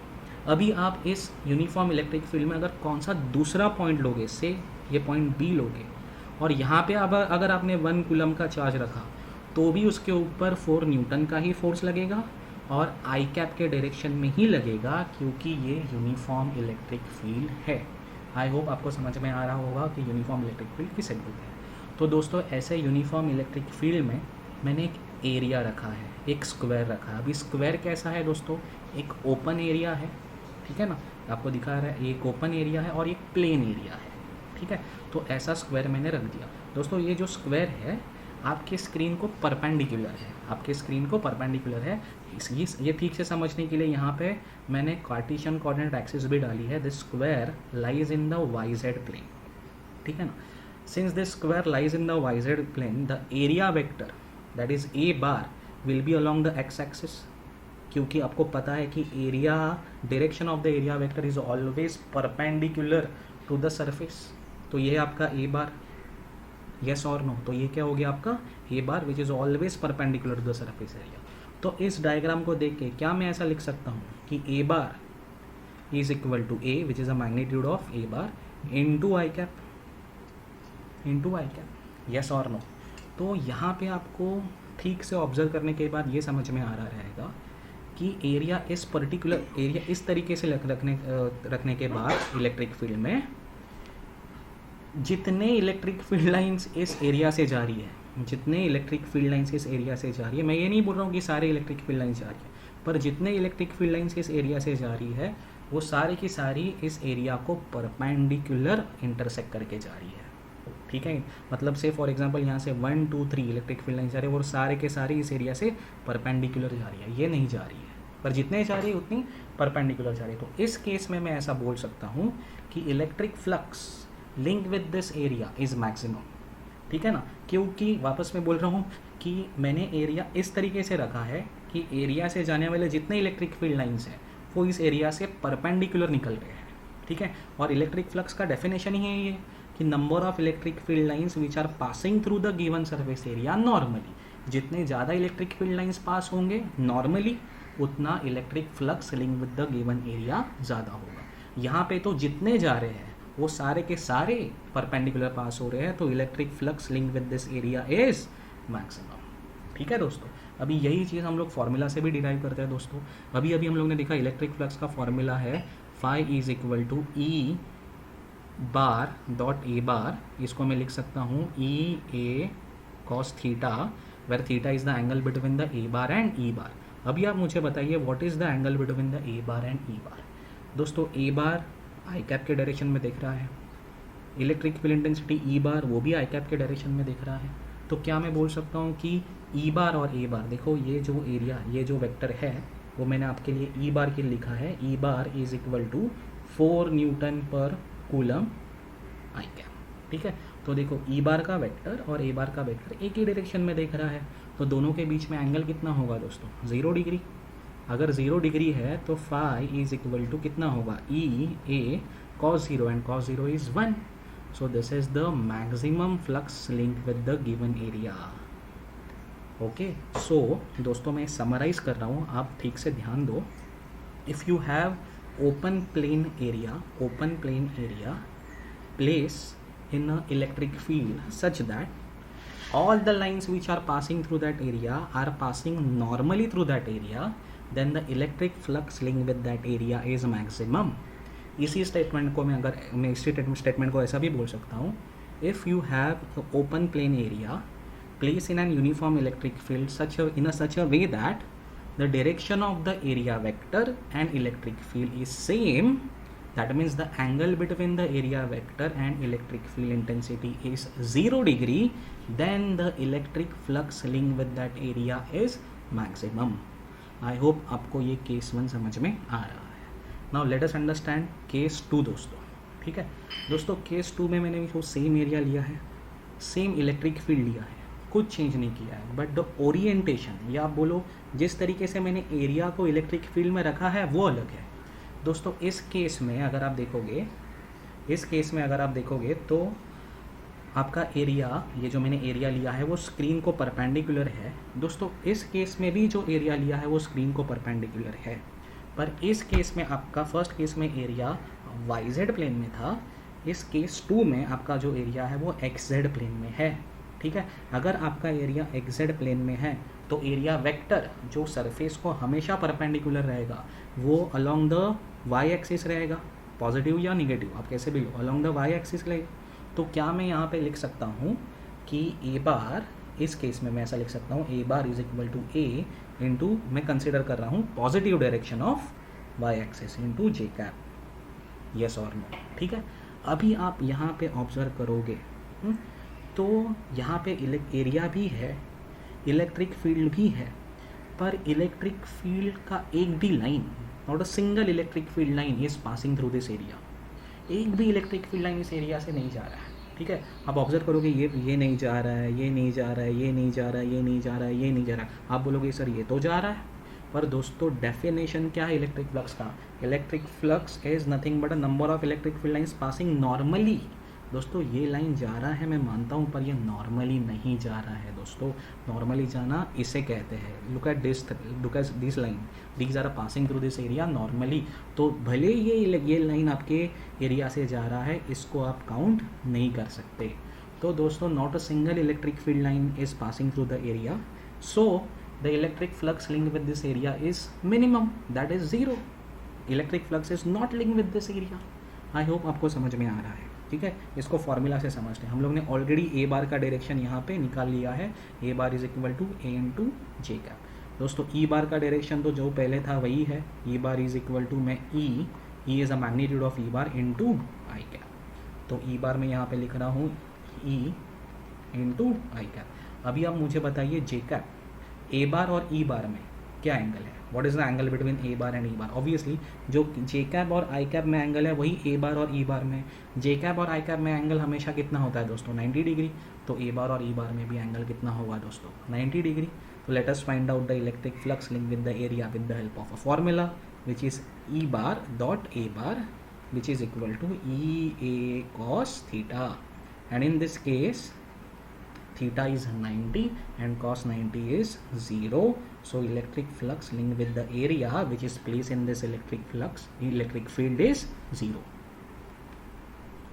अभी आप इस यूनिफॉर्म इलेक्ट्रिक फील्ड में अगर कौन सा दूसरा पॉइंट लोगे, से ये पॉइंट बी लोगे, और यहाँ पे अब अगर आपने 1 कूलम का चार्ज रखा तो भी उसके ऊपर 4 न्यूटन का ही फोर्स लगेगा और आई कैप के डायरेक्शन में ही लगेगा, क्योंकि ये यूनिफॉर्म इलेक्ट्रिक फील्ड है। आई होप आपको समझ में आ रहा होगा कि यूनिफॉर्म इलेक्ट्रिक फील्ड किसे बोलते हैं। तो दोस्तों ऐसे यूनिफॉर्म इलेक्ट्रिक फील्ड में मैंने एक एरिया रखा है, एक स्क्वायर रखा है। अभी स्क्वायर कैसा है दोस्तों, एक ओपन एरिया है, ठीक है ना, आपको दिखा रहा है, एक ओपन एरिया है और एक प्लेन एरिया है, ठीक है। तो ऐसा स्क्वायर मैंने रख दिया। दोस्तों ये जो स्क्वायर है आपके स्क्रीन को परपेंडिकुलर है, आपके स्क्रीन को परपेंडिकुलर है। ये ठीक से समझने के लिए यहाँ पे मैंने कार्टेशियन कोऑर्डिनेट एक्सिस भी डाली है। This square lies in the y Z plane, ठीक है ना। Since this square lies in the y Z plane, the area vector that is A bar will be along the x axis, क्योंकि आपको पता है कि area, direction of the area vector is always perpendicular to the surface. तो ये आपका A bar, yes और no, तो ये क्या हो गया आपका A bar which is always perpendicular to the surface area. तो इस डायग्राम को देख के क्या मैं ऐसा लिख सकता हूँ कि A bar is equal to A which is a magnitude of A bar into I cap, yes और नो। तो यहाँ पे आपको ठीक से ऑब्जर्व करने के बाद ये समझ में आ रहा रहेगा कि एरिया इस पर्टिकुलर एरिया इस तरीके से रखने के बाद इलेक्ट्रिक फील्ड में जितने इलेक्ट्रिक फील्ड लाइंस इस एरिया से जा रही है, जितने इलेक्ट्रिक फील्ड लाइंस इस एरिया से जा रही है, मैं ये नहीं बोल रहा हूँ कि सारे इलेक्ट्रिक फील्ड लाइंस जा रही है, पर जितने इलेक्ट्रिक फील्ड लाइंस इस एरिया से जा रही है वो सारी की सारी इस एरिया को परपेंडिकुलर इंटरसेक्ट करके जा रही है, ठीक है। मतलब से फॉर एग्जांपल यहाँ से 1 2 3 इलेक्ट्रिक फील्ड लाइंस जा रही है और सारे के सारे इस एरिया से परपेंडिकुलर जा रही है, ये नहीं जा रही है, पर जितने जा रही है उतनी परपेंडिकुलर जा रही है। तो इस केस में मैं ऐसा बोल सकता हूँ कि electric flux link with this area is maximum, ठीक है ना, क्योंकि वापस मैं बोल रहा हूँ कि मैंने एरिया इस तरीके से रखा है कि एरिया से जाने वाले जितने इलेक्ट्रिक फील्ड लाइंस हैं वो इस एरिया से परपेंडिकुलर निकल रहे हैं, ठीक है। और इलेक्ट्रिक फ्लक्स का डेफिनेशन ही है ये कि number of electric field lines which are passing through the given surface area normally. जितने ज़्यादा इलेक्ट्रिक फील्ड लाइंस पास होंगे नॉर्मली, उतना electric flux link with the given area ज़्यादा होगा। यहाँ पे तो जितने जा रहे हैं वो सारे के सारे परपेंडिकुलर पास हो रहे हैं, तो electric flux link with this area is maximum, ठीक है दोस्तों। अभी यही चीज़ हम लोग फॉर्मूला से भी डिराइव करते हैं दोस्तों। अभी हम लोग ने देखा इलेक्ट्रिक फ्लक्स का फॉर्मूला है phi is equal to E bar dot A bar, इसको मैं लिख सकता हूँ E A cos theta, where theta is the angle between the A bar and E bar. अभी आप मुझे बताइए what is the angle between the A bar and E bar. दोस्तों ए बार आई कैप के direction में देख रहा है, इलेक्ट्रिक फील्ड इंटेंसिटी ई बार वो भी आई कैप के डायरेक्शन में देख रहा है। तो क्या मैं बोल सकता हूँ कि ई बार और ए बार, देखो ये जो एरिया, ये जो वेक्टर है वो मैंने आपके लिए ई बार के लिखा है, E bar is equal to 4 newton per coulomb I cap, ठीक है। तो देखो ई बार का वेक्टर और ए बार का वेक्टर एक ही डायरेक्शन में देख रहा है, तो दोनों के बीच में एंगल कितना होगा दोस्तों, 0 डिग्री। अगर 0 डिग्री है तो फाई इज इक्वल टू कितना होगा, E A cos 0 and cos 0 is 1। So this is the maximum flux link with the given area. Okay, so दोस्तों मैं समराइज कर रहा हूँ, आप ठीक से ध्यान दो। If you have open plane area place in an electric field such that all the lines which are passing through that area are passing normally through that area, then the electric flux linked with that area is maximum. इसी statement को मैं इसी statement को ऐसा भी बोल सकता हूँ, if you have open plane area place in an uniform electric field in such a way that the direction of the area vector and electric field is same, that means the angle between the area vector and electric field intensity is 0 degree, then the electric flux linked with that area is maximum. I hope आपको ये case 1 समझ में आ रहा है। Now let us understand case 2 दोस्तों, ठीक है दोस्तों। केस 2 में मैंने वो सेम एरिया लिया है, सेम इलेक्ट्रिक फील्ड लिया है, कुछ चेंज नहीं किया है, बट द ओरिएंटेशन, या आप बोलो जिस तरीके से मैंने एरिया को इलेक्ट्रिक फील्ड में रखा है वो अलग है दोस्तों। इस केस में अगर आप देखोगे तो आपका एरिया, ये जो मैंने एरिया लिया है वो स्क्रीन को परपेंडिकुलर है दोस्तों। इस केस में भी जो एरिया लिया है वो स्क्रीन को परपेंडिकुलर है, पर इस केस में आपका फर्स्ट केस में एरिया YZ प्लेन में था, इस केस 2 में आपका जो एरिया है वो XZ प्लेन में है। ठीक है, अगर आपका एरिया XZ प्लेन में है तो एरिया वेक्टर जो सरफेस को हमेशा परपेंडिकुलर रहेगा वो अलोंग द y एक्सिस रहेगा, पॉजिटिव या निगेटिव आप कैसे भी लो, अलोंग द y एक्सिस रहेगा। तो क्या मैं यहाँ पे लिख सकता हूँ कि ए बार, इस केस में मैं ऐसा लिख सकता हूँ, A bar is equal to A into, मैं कंसिडर कर रहा हूँ positive direction of y axis into J cap, yes और नो। ठीक है, अभी आप यहाँ पे ऑब्जर्व करोगे तो यहाँ पे एरिया भी है, इलेक्ट्रिक फील्ड भी है, पर इलेक्ट्रिक फील्ड का एक भी line, not a single electric field line is passing through this area. एक भी इलेक्ट्रिक फील्ड लाइन इस एरिया से नहीं जा रहा है। ठीक है, आप ऑब्जर्व करोगे ये नहीं जा रहा है, ये नहीं जा रहा है, ये नहीं जा रहा है, ये नहीं जा रहा है, ये नहीं जा रहा है। आप बोलोगे सर ये तो जा रहा है, पर दोस्तों डेफिनेशन क्या है इलेक्ट्रिक फ्लक्स का? Electric flux is nothing but a number of electric field lines passing normally. दोस्तों ये लाइन जा रहा है मैं मानता हूँ, पर ये नॉर्मली नहीं जा रहा है दोस्तों। नॉर्मली जाना इसे कहते हैं, look at this line, these are passing through this area normally. तो भले ये लाइन आपके एरिया से जा रहा है, इसको आप काउंट नहीं कर सकते। तो दोस्तों not a single electric field line is passing through the area, so the electric flux linked with this area is minimum, that is 0. electric flux is not linked with this area. I hope आपको समझ में आ रहा है। ठीक है, इसको formula से समझते हैं। हम लोग ने ऑलरेडी ए बार का डायरेक्शन यहाँ पे निकाल लिया है, A bar is equal to A into J cap. दोस्तों ई बार का डायरेक्शन तो जो पहले था वही है, E bar is equal to मैं E is a magnitude of E bar into I cap. तो ई बार मैं यहाँ पे लिख रहा हूँ ई इंटू आई कैप। अभी आप मुझे बताइए जे कैप, ए बार और ई बार में क्या एंगल है? What is the angle between A bar and E bar? Obviously जो जे कैप और आई कैप में एंगल है वही ए बार और ई बार में। जे कैप और आई कैप में एंगल हमेशा कितना होता है दोस्तों? 90 डिग्री। तो ए बार और ई बार में भी एंगल कितना होगा दोस्तों? 90 डिग्री। तो let us find out the electric flux link with the area with the help of a formula which is E bar dot A bar which is equal to E A cos theta, and in this case theta is 90 and cos 90 is 0. So electric flux linked with the area which is placed in this electric field is 0.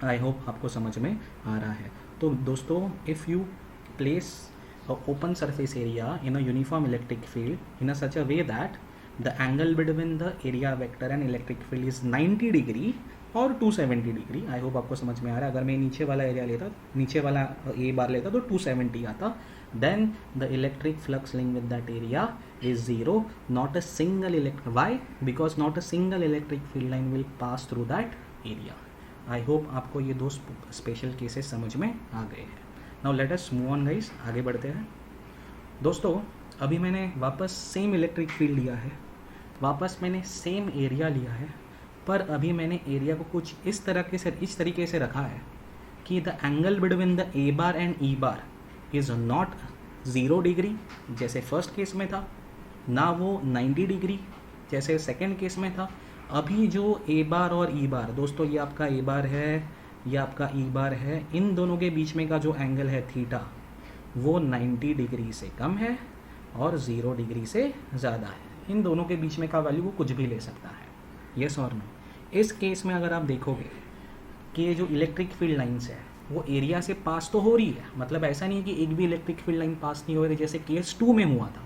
I hope आपको समझ में आ रहा है। तो दोस्तों if you place a open surface area in a uniform electric field in a such a way that the angle between the area vector and electric field is 90 degree और 270 degree, आई hope आपको समझ में आ रहा है। अगर मैं नीचे वाला एरिया लेता, नीचे वाला ए बार लेता तो 270 आता, then the electric flux link with that area is 0, not a single electric, why? Because not a single electric field line will pass through that area. I hope आपको ये दो स्पेशल केसेस समझ में आ गए हैं। Now let us move on guys, आगे बढ़ते हैं। दोस्तों अभी मैंने वापस सेम इलेक्ट्रिक फील्ड लिया है, वापस मैंने सेम एरिया लिया है, पर अभी मैंने एरिया को कुछ इस तरीके से रखा है कि the angle between the A bar and E bar is not 0 degree जैसे फर्स्ट केस में था, ना वो 90 डिग्री जैसे सेकंड केस में था। अभी जो ए बार और ई बार, दोस्तों ये आपका ए बार है, ये आपका ई बार है, इन दोनों के बीच में का जो एंगल है थीटा वो 90 डिग्री से कम है और 0 डिग्री से ज़्यादा है। इन दोनों के बीच में का वैल्यू वो कुछ भी ले सकता है, यस और नो। इस केस में अगर आप देखोगे कि ये जो इलेक्ट्रिक फील्ड लाइंस है वो एरिया से पास तो हो रही है, मतलब ऐसा नहीं है कि एक भी इलेक्ट्रिक फील्ड लाइन पास नहीं हो रही जैसे केस 2 में हुआ था,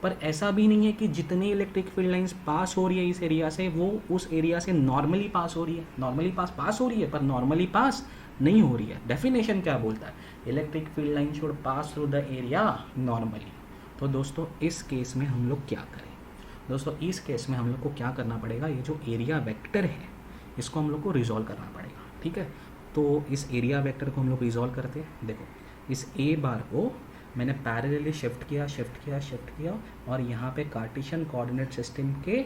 पर ऐसा भी नहीं है कि जितनी इलेक्ट्रिक फील्ड लाइंस पास हो रही है इस एरिया से वो उस एरिया से नॉर्मली पास हो रही है। नॉर्मली पास हो रही है पर नॉर्मली पास नहीं हो रही है। डेफिनेशन क्या बोलता है? Electric field line should pass through the area normally. तो दोस्तों इस केस में हम लोग क्या करें? दोस्तों इस केस में हम लोग को क्या करना पड़ेगा, ये जो एरिया वेक्टर है इसको हम लोग को रिजॉल्व करना पड़ेगा। ठीक है, तो इस एरिया वेक्टर को हम लोग रिजॉल्व करते हैं। देखो इस ए बार को मैंने पैरेलली शिफ्ट किया और यहाँ पे कार्टेशियन कोऑर्डिनेट सिस्टम के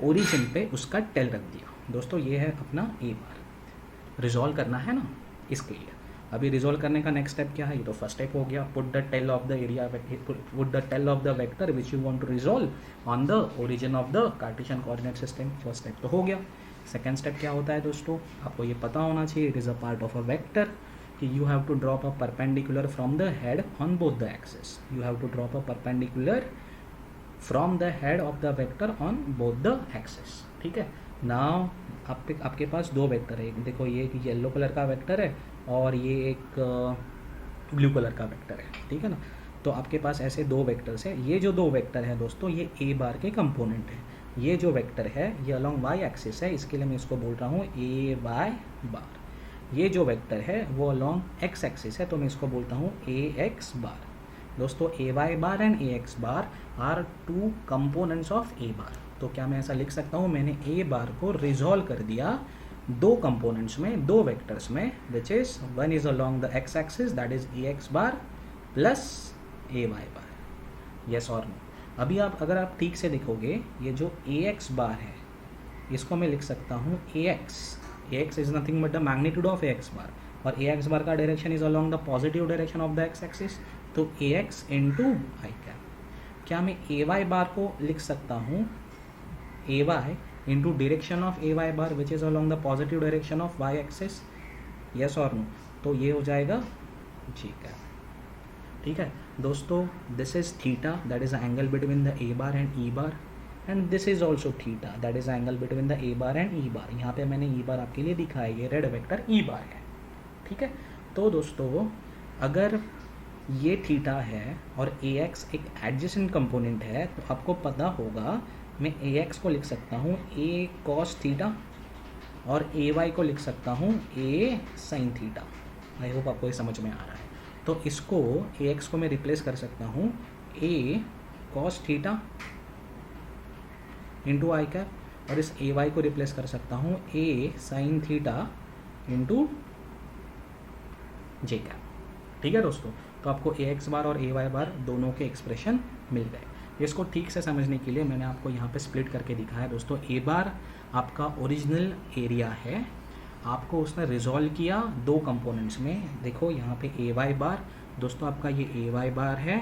ओरिजिन पे उसका टेल रख दिया। दोस्तों ये है अपना ए बार, रिजॉल्व करना है ना इसके लिए। अभी रिजॉल्व करने का नेक्स्ट स्टेप क्या है? ये तो फर्स्ट स्टेप हो गया, put the tail of the area, put the tail of the vector which you want to resolve on the origin of the Cartesian coordinate system. First step तो हो गया। Second step क्या होता है दोस्तों? आपको ये पता होना चाहिए, it is a part of a vector, कि you have to drop a perpendicular from the head on both the axis, you have to drop a perpendicular from the head of the vector on both the axis. ठीक है, now आपके पास दो vector है, देखो ये एक yellow colour का vector है और ये एक ब्लू कलर का वेक्टर है, ठीक है ना। तो आपके पास ऐसे दो वेक्टर्स है, ये जो दो वेक्टर है दोस्तों ये ए बार के कंपोनेंट है। ये जो वेक्टर है ये अलोंग वाई एक्सिस है, इसके लिए मैं इसको बोल रहा हूँ ए वाई बार। ये जो वेक्टर है वो अलोंग एक्स एक्सिस है, तो मैं इसको बोलता हूँ ए एक्स बार। दोस्तों A Y bar and A x bar are two components of A bar. तो क्या मैं ऐसा लिख सकता हूँ, मैंने ए बार को रिजॉल्व कर दिया दो कंपोनेंट्स में, दो वेक्टर्स में, which is one is along the x axis that is A x bar plus A Y bar. Yes और नो। अभी अगर आप ठीक से देखोगे ये जो ए एक्स बार है इसको मैं लिख सकता हूँ A X is nothing but the magnitude of A x bar, और ए एक्स बार का direction is along the positive direction of the x axis, तो A X into I cap. क्या मैं ए वाई बार को लिख सकता हूँ A Y into direction of A Y bar which is along the positive direction of Y axis? Yes और no. तो ये हो जाएगा ठीक है दोस्तों, this is theta that is angle between the A bar and E bar, and this is also theta that is angle between the A bar and E bar. यहाँ पे मैंने ई बार आपके लिए दिखा है, ये रेड वेक्टर ई बार है, ठीक है। तो दोस्तों अगर ये थीटा है और ए एक्स एक एडजेसेंट कंपोनेंट है तो आपको पता होगा मैं ए एक्स को लिख सकता हूँ ए कॉस थीटा और ए वाई को लिख सकता हूँ ए साइन थीटा। आई होप आपको ये समझ में आ रहा है। तो इसको ए एक्स को मैं रिप्लेस कर सकता हूँ ए कॉस थीटा इंटू आई कैप, और इस ए वाई को रिप्लेस कर सकता हूँ ए sine theta into J cap. ठीक है दोस्तों, तो आपको ए एक्स बार और ए वाई बार दोनों के एक्सप्रेशन मिल गए। इसको ठीक से समझने के लिए मैंने आपको यहाँ पे स्प्लिट करके दिखाया दोस्तों। ए बार आपका ओरिजिनल एरिया है, आपको उसने रिजॉल्व किया दो कंपोनेंट्स में। देखो यहाँ पे ए वाई बार दोस्तों, आपका ये ए वाई बार है,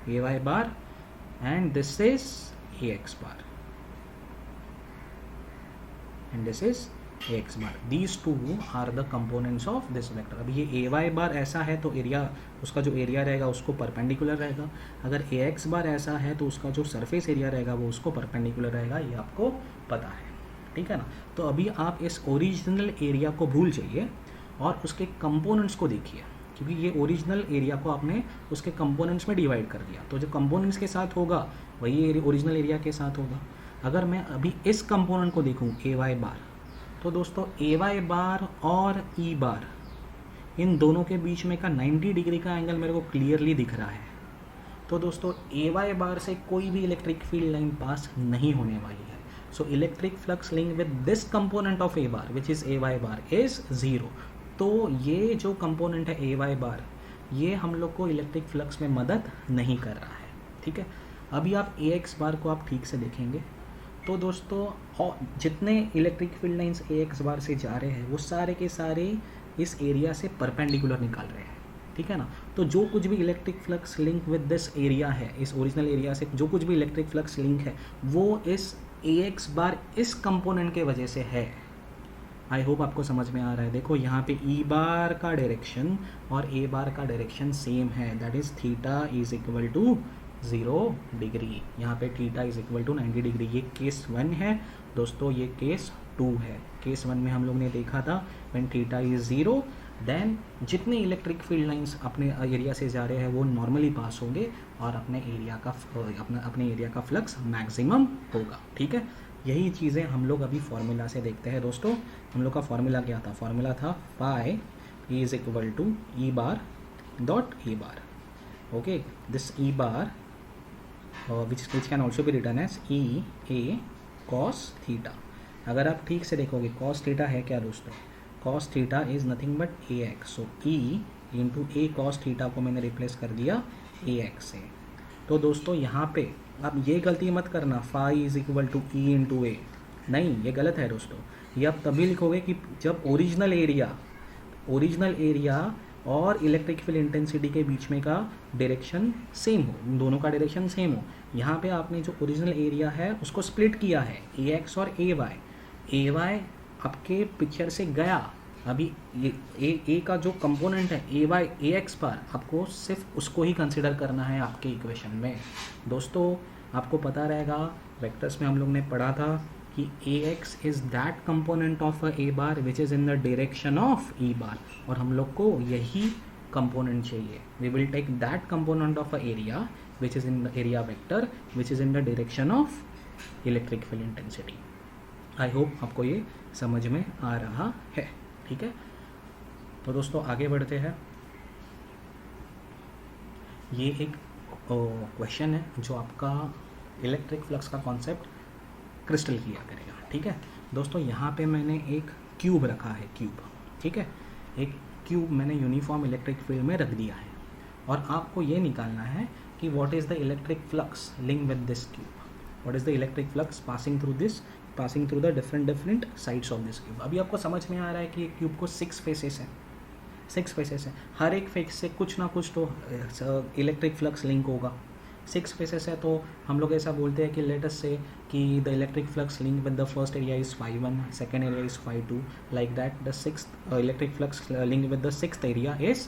A Y bar, and this is A x bar and this is A x bar. These two are the components of this vector. अब ये ए वाई बार ऐसा है तो एरिया, उसका जो एरिया रहेगा उसको परपेंडिकुलर रहेगा। अगर ए एक्स बार ऐसा है तो उसका जो सरफेस एरिया रहेगा वो उसको परपेंडिकुलर रहेगा, ये आपको पता है, ठीक है ना। तो अभी आप इस ओरिजिनल एरिया को भूल जाइए और उसके कंपोनेंट्स को देखिए, क्योंकि ये ओरिजिनल एरिया को आपने उसके कंपोनेंट्स में डिवाइड कर दिया, तो जो कंपोनेंट्स के साथ होगा वही ओरिजिनल एरिया के साथ होगा। अगर मैं अभी इस कंपोनेंट को देखूँ ए वाई बार, तो दोस्तों ए वाई बार और ई बार इन दोनों के बीच में का 90 डिग्री का एंगल मेरे को क्लियरली दिख रहा है। तो दोस्तों ए वाई बार से कोई भी इलेक्ट्रिक फील्ड लाइन पास नहीं होने वाली है। So electric flux link with this component of A bar which is A Y bar is 0। तो ये जो कंपोनेंट है ए वाई बार, ये हम लोग को इलेक्ट्रिक फ्लक्स में मदद नहीं कर रहा है, ठीक है। अभी आप ए एक्स बार को आप ठीक से देखेंगे तो दोस्तों और जितने electric field lines A x bar से जा रहे हैं वो सारे के सारे इस एरिया से परपेंडिकुलर निकाल रहे हैं, ठीक है ना। तो जो कुछ भी electric flux link with this area है, इस ओरिजिनल एरिया से जो कुछ भी इलेक्ट्रिक फ्लक्स लिंक है वो इस ए एक्स बार इस कंपोनेंट के वजह से है। आई होप आपको समझ में आ रहा है। देखो यहाँ पे ई बार का डायरेक्शन और ए बार का डायरेक्शन सेम है, that is theta is equal to 0 degree. यहाँ पे theta is equal to 90 degree. ये केस 1 है दोस्तों, ये केस 2 है। केस 1 में हम लोग ने देखा था व्हेन थीटा इज 0 देन जितने इलेक्ट्रिक फील्ड लाइंस अपने एरिया से जा रहे हैं वो नॉर्मली पास होंगे और अपने एरिया का फ्लक्स मैक्सिमम होगा, ठीक है। यही चीज़ें हम लोग अभी फॉर्मूला से देखते हैं दोस्तों। हम लोग का फॉर्मूला क्या था? फॉर्मूला था phi is equal to E bar dot E bar, okay. This E bar which can also be written as E A cos theta। अगर आप ठीक से देखोगे cos theta है क्या दोस्तों? cos theta is nothing but AX। so E into A cos theta को मैंने रिप्लेस कर दिया AX से। तो दोस्तों यहाँ पे आप ये गलती मत करना phi is equal to E into A, नहीं, ये गलत है दोस्तों। ये आप तभी लिखोगे कि जब ओरिजिनल एरिया और इलेक्ट्रिक फील्ड इंटेंसिटी के बीच में का डायरेक्शन सेम हो, दोनों का डायरेक्शन सेम हो। यहाँ पे आपने जो ओरिजिनल एरिया है उसको स्प्लिट किया है ए एक्स और ए वाई। आपके पिक्चर से गया अभी ये ए का जो कंपोनेंट है ए वाई ए एक्स बार, आपको सिर्फ उसको ही कंसिडर करना है आपके इक्वेशन में। दोस्तों आपको पता रहेगा वेक्टर्स में हम लोग ने पढ़ा था कि A X is that component of a A bar which is in the direction of E bar, और हम लोग को यही कंपोनेंट चाहिए। We will take that component of a area which is in the area vector which is in the direction of electric field intensity. I hope आपको ये समझ में आ रहा है, ठीक है। तो दोस्तों आगे बढ़ते हैं। ये एक क्वेश्चन है जो आपका इलेक्ट्रिक फ्लक्स का कॉन्सेप्ट क्रिस्टल क्लियर करेगा, ठीक है। दोस्तों यहाँ पे मैंने एक क्यूब रखा है, क्यूब, ठीक है। एक क्यूब मैंने यूनिफॉर्म इलेक्ट्रिक फील्ड में रख दिया है, और आपको ये निकालना है कि what is the electric flux link with this cube, what is the electric flux passing through the different sides of this cube. अभी आपको समझ में आ रहा है कि ये क्यूब को 6 फेसेस हैं, 6 फेसेस हैं, हर एक फेस से कुछ ना कुछ तो इलेक्ट्रिक फ्लक्स लिंक होगा। 6 फेसेस है तो हम लोग ऐसा बोलते हैं कि late us say that the electric flux link with the first area is φ1, second area is φ2, like that the sixth electric flux link with the sixth area is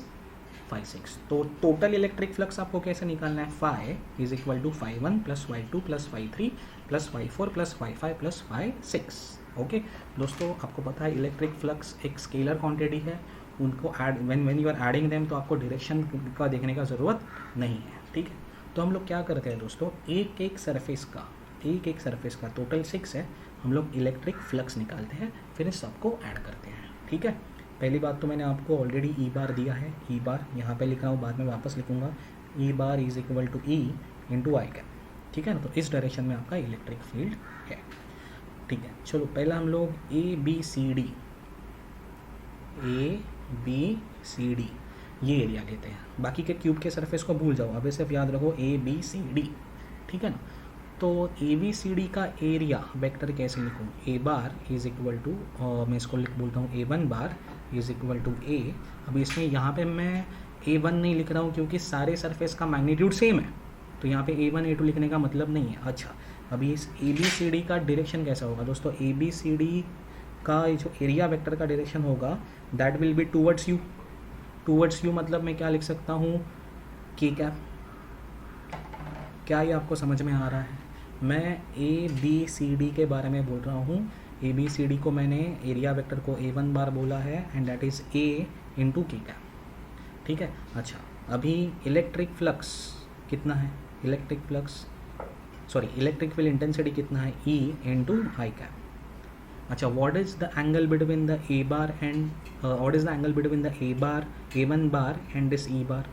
φ6। तो टोटल इलेक्ट्रिक फ्लक्स आपको कैसे निकालना है, φ is equal to φ1 plus φ2 plus φ3 plus φ4 plus φ5 plus φ6। Okay दोस्तों, आपको पता है electric flux एक स्केलर क्वांटिटी है, उनको add when you are adding them तो आपको डायरेक्शन का देखने का ज़रूरत नहीं है, ठीक है। तो हम लोग क्या करते हैं दोस्तों, एक एक सरफेस का टोटल 6 है, हम लोग इलेक्ट्रिक फ्लक्स निकालते हैं, फिर इस सबको ऐड करते हैं, ठीक है। पहली बात तो मैंने आपको ऑलरेडी ई बार दिया है, ई बार यहाँ पे लिखा हूँ, बाद में वापस लिखूँगा, E bar is equal to E into I cap, ठीक है ना। तो इस डायरेक्शन में आपका इलेक्ट्रिक फील्ड है, ठीक है। चलो पहला हम लोग ए बी सी डी ये एरिया लेते हैं, बाकी के क्यूब के सरफेस को भूल जाओ, अब सिर्फ याद रखो ए बी सी डी, ठीक है ना। तो ए बी सी डी का एरिया वेक्टर कैसे लिखूँ, A bar is equal to, मैं इसको बोलता हूँ A1 bar is equal to A. अभी इसमें यहाँ पे मैं A1 नहीं लिख रहा हूँ क्योंकि सारे सरफेस का मैग्नीट्यूड सेम है, तो यहाँ पे A1 A2 लिखने का मतलब नहीं है। अच्छा, अभी इस ए बी सी डी का डायरेक्शन कैसा होगा दोस्तों, ए बी सी डी का जो एरिया वेक्टर का डायरेक्शन होगा that will be towards you, मतलब मैं क्या लिख सकता हूँ, के कैप। क्या ये आपको समझ में आ रहा है? मैं ए बी सी डी के बारे में बोल रहा हूँ, ए बी सी डी को मैंने एरिया वेक्टर को A1 बार बोला है and that is A into K cap, ठीक है। अच्छा, अभी इलेक्ट्रिक फ्लक्स कितना है, इलेक्ट्रिक फील्ड इंटेंसिटी कितना है, E इंटू आई कैप। अच्छा, what is the angle between the A bar and A1 bar and this E बार।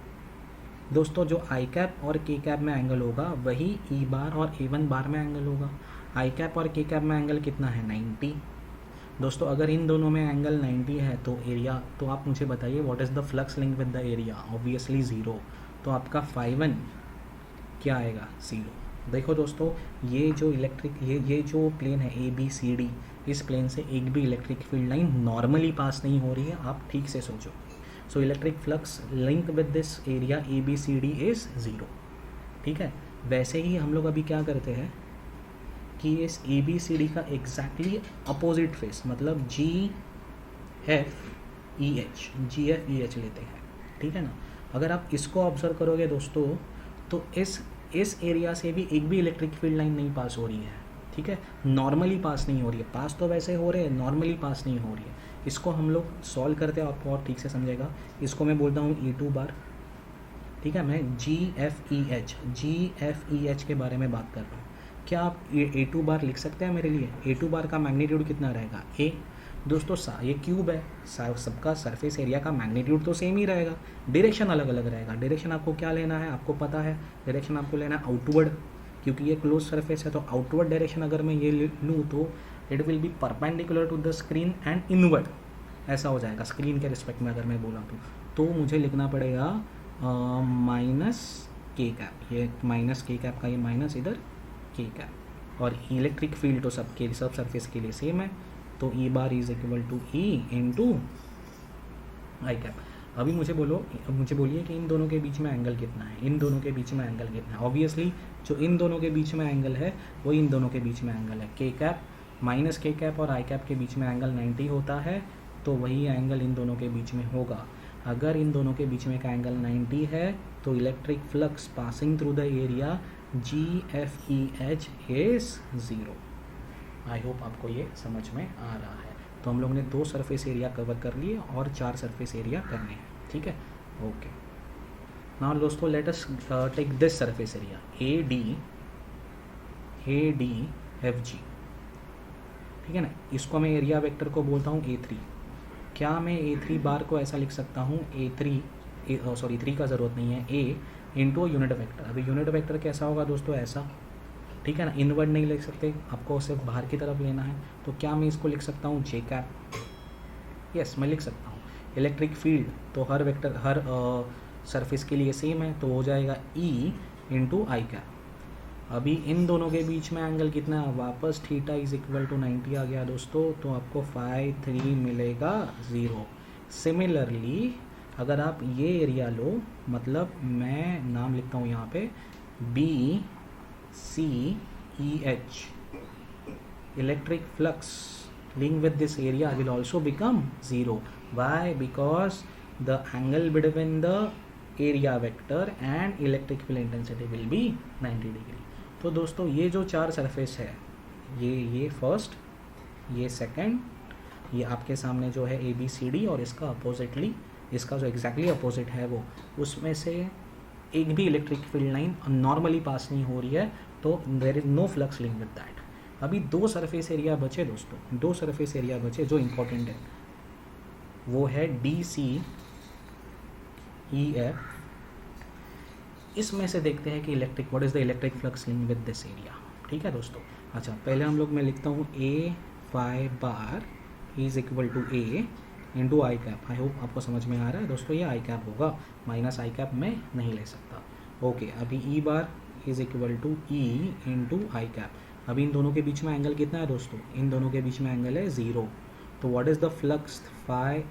दोस्तों जो आई कैप और के कैप में एंगल होगा वही ई बार और A1 बार में एंगल होगा। आई कैप और के कैप में एंगल कितना है, 90। दोस्तों अगर इन दोनों में एंगल 90 है तो एरिया, तो आप मुझे बताइए what is the flux link with the area, obviously 0। तो आपका φ1 क्या आएगा, 0। देखो दोस्तों, ये जो ये जो प्लेन है ए बी सी डी, इस प्लेन से एक भी इलेक्ट्रिक फील्ड लाइन नॉर्मली पास नहीं हो रही है, आप ठीक से सोचो। So electric flux link with this area A B C D is 0, ठीक है। वैसे ही हम लोग अभी क्या करते हैं कि इस ए बी सी डी का एग्जैक्टली अपोजिट फेस, मतलब जी एफ ई एच लेते हैं, ठीक है ना। अगर आप इसको ऑब्जर्व करोगे दोस्तों, तो इस एरिया से भी एक भी इलेक्ट्रिक फील्ड लाइन नहीं पास हो रही है, ठीक है। नॉर्मली पास नहीं हो रही है, पास तो वैसे हो रहे हैं, नॉर्मली पास नहीं हो रही है। इसको हम लोग सॉल्व करते हैं, आपको और ठीक से समझेगा। इसको मैं बोलता हूँ E2 बार, ठीक है। मैं जी एफ ई एच के बारे में बात कर रहा हूँ। क्या आप A2 बार लिख सकते हैं मेरे लिए? A2 बार का मैग्नीट्यूड कितना रहेगा, A। दोस्तों ये क्यूब है, सबका सरफेस एरिया का मैग्नीट्यूड तो सेम ही रहेगा, डायरेक्शन अलग अलग रहेगा। डायरेक्शन आपको क्या लेना है, आपको पता है, डायरेक्शन आपको लेना है आउटवर्ड, क्योंकि ये क्लोज सरफेस है। तो आउटवर्ड डायरेक्शन अगर मैं ये लूँ तो it will be perpendicular to the screen and inward, ऐसा हो जाएगा। स्क्रीन के रिस्पेक्ट में अगर मैं बोला तो मुझे लिखना पड़ेगा माइनस के कैप, ये माइनस के कैप का ये माइनस इधर के कैप, और इलेक्ट्रिक फील्ड तो सब सरफेस के लिए सेम है, तो E bar is equal to E into I cap. अभी मुझे बोलिए कि इन दोनों के बीच में एंगल कितना है, इन दोनों के बीच में एंगल कितना है। ऑब्वियसली जो इन दोनों के बीच में एंगल है वो इन दोनों के बीच में एंगल है, के कैप माइनस के कैप और आई कैप के बीच में एंगल 90 होता है, तो वही एंगल इन दोनों के बीच में होगा। अगर इन दोनों के बीच में का एंगल 90 है तो electric flux passing through the area GFEH is 0। I hope आपको ये समझ में आ रहा है। तो हम लोग ने 2 सरफेस एरिया कवर कर लिए और 4 सरफेस एरिया करने हैं, ठीक है। ओके, नाउ दोस्तों let us take this surface area ADFG, ठीक है ना। इसको मैं एरिया वेक्टर को बोलता हूँ A3। क्या मैं A3 बार को ऐसा लिख सकता हूँ A3 3 का ज़रूरत नहीं है, A इंटू यूनिट वेक्टर। अभी यूनिट वेक्टर कैसा होगा दोस्तों, ऐसा, ठीक है ना। इनवर्ड नहीं लिख सकते, आपको सिर्फ बाहर की तरफ लेना है। तो क्या मैं इसको लिख सकता हूँ J कैप? यस, मैं लिख सकता हूँ। इलेक्ट्रिक फील्ड तो हर वेक्टर हर सरफेस के लिए सेम है, तो हो जाएगा E इंटू आई कैप। अभी इन दोनों के बीच में एंगल कितना है, वापस थीटा इज इक्वल टू 90 आ गया दोस्तों, तो आपको φ3 मिलेगा 0। सिमिलरली अगर आप ये एरिया लो, मतलब मैं नाम लिखता हूँ यहाँ पे BCEH, electric flux link with this area will also become 0। Why? Because the angle between the area vector and electric field intensity will be 90 degree. तो दोस्तों ये जो 4 सरफेस है, ये फर्स्ट, ये सेकंड, ये आपके सामने जो है ABCD, और इसका अपोजिटली, इसका जो एग्जैक्टली अपोजिट है वो, उसमें से एक भी इलेक्ट्रिक फील्ड लाइन नॉर्मली पास नहीं हो रही है, तो there is no flux link with that. अभी 2 सरफेस एरिया बचे दोस्तों, 2 सरफेस एरिया बचे जो इंपॉर्टेंट है, वो है DCEF। इसमें से देखते हैं कि electric what is the electric flux link with this area, ठीक है दोस्तों। अच्छा, पहले हम लोग, मैं लिखता हूँ A phi bar is equal to A into I cap. I hope आपको समझ में आ रहा है दोस्तों, ये आई कैप होगा, माइनस आई कैप मैं नहीं ले सकता। ओके, अभी E bar is equal to E into I cap. अभी इन दोनों के बीच में एंगल कितना है दोस्तों, इन दोनों के बीच में एंगल है 0। तो what is the flux phi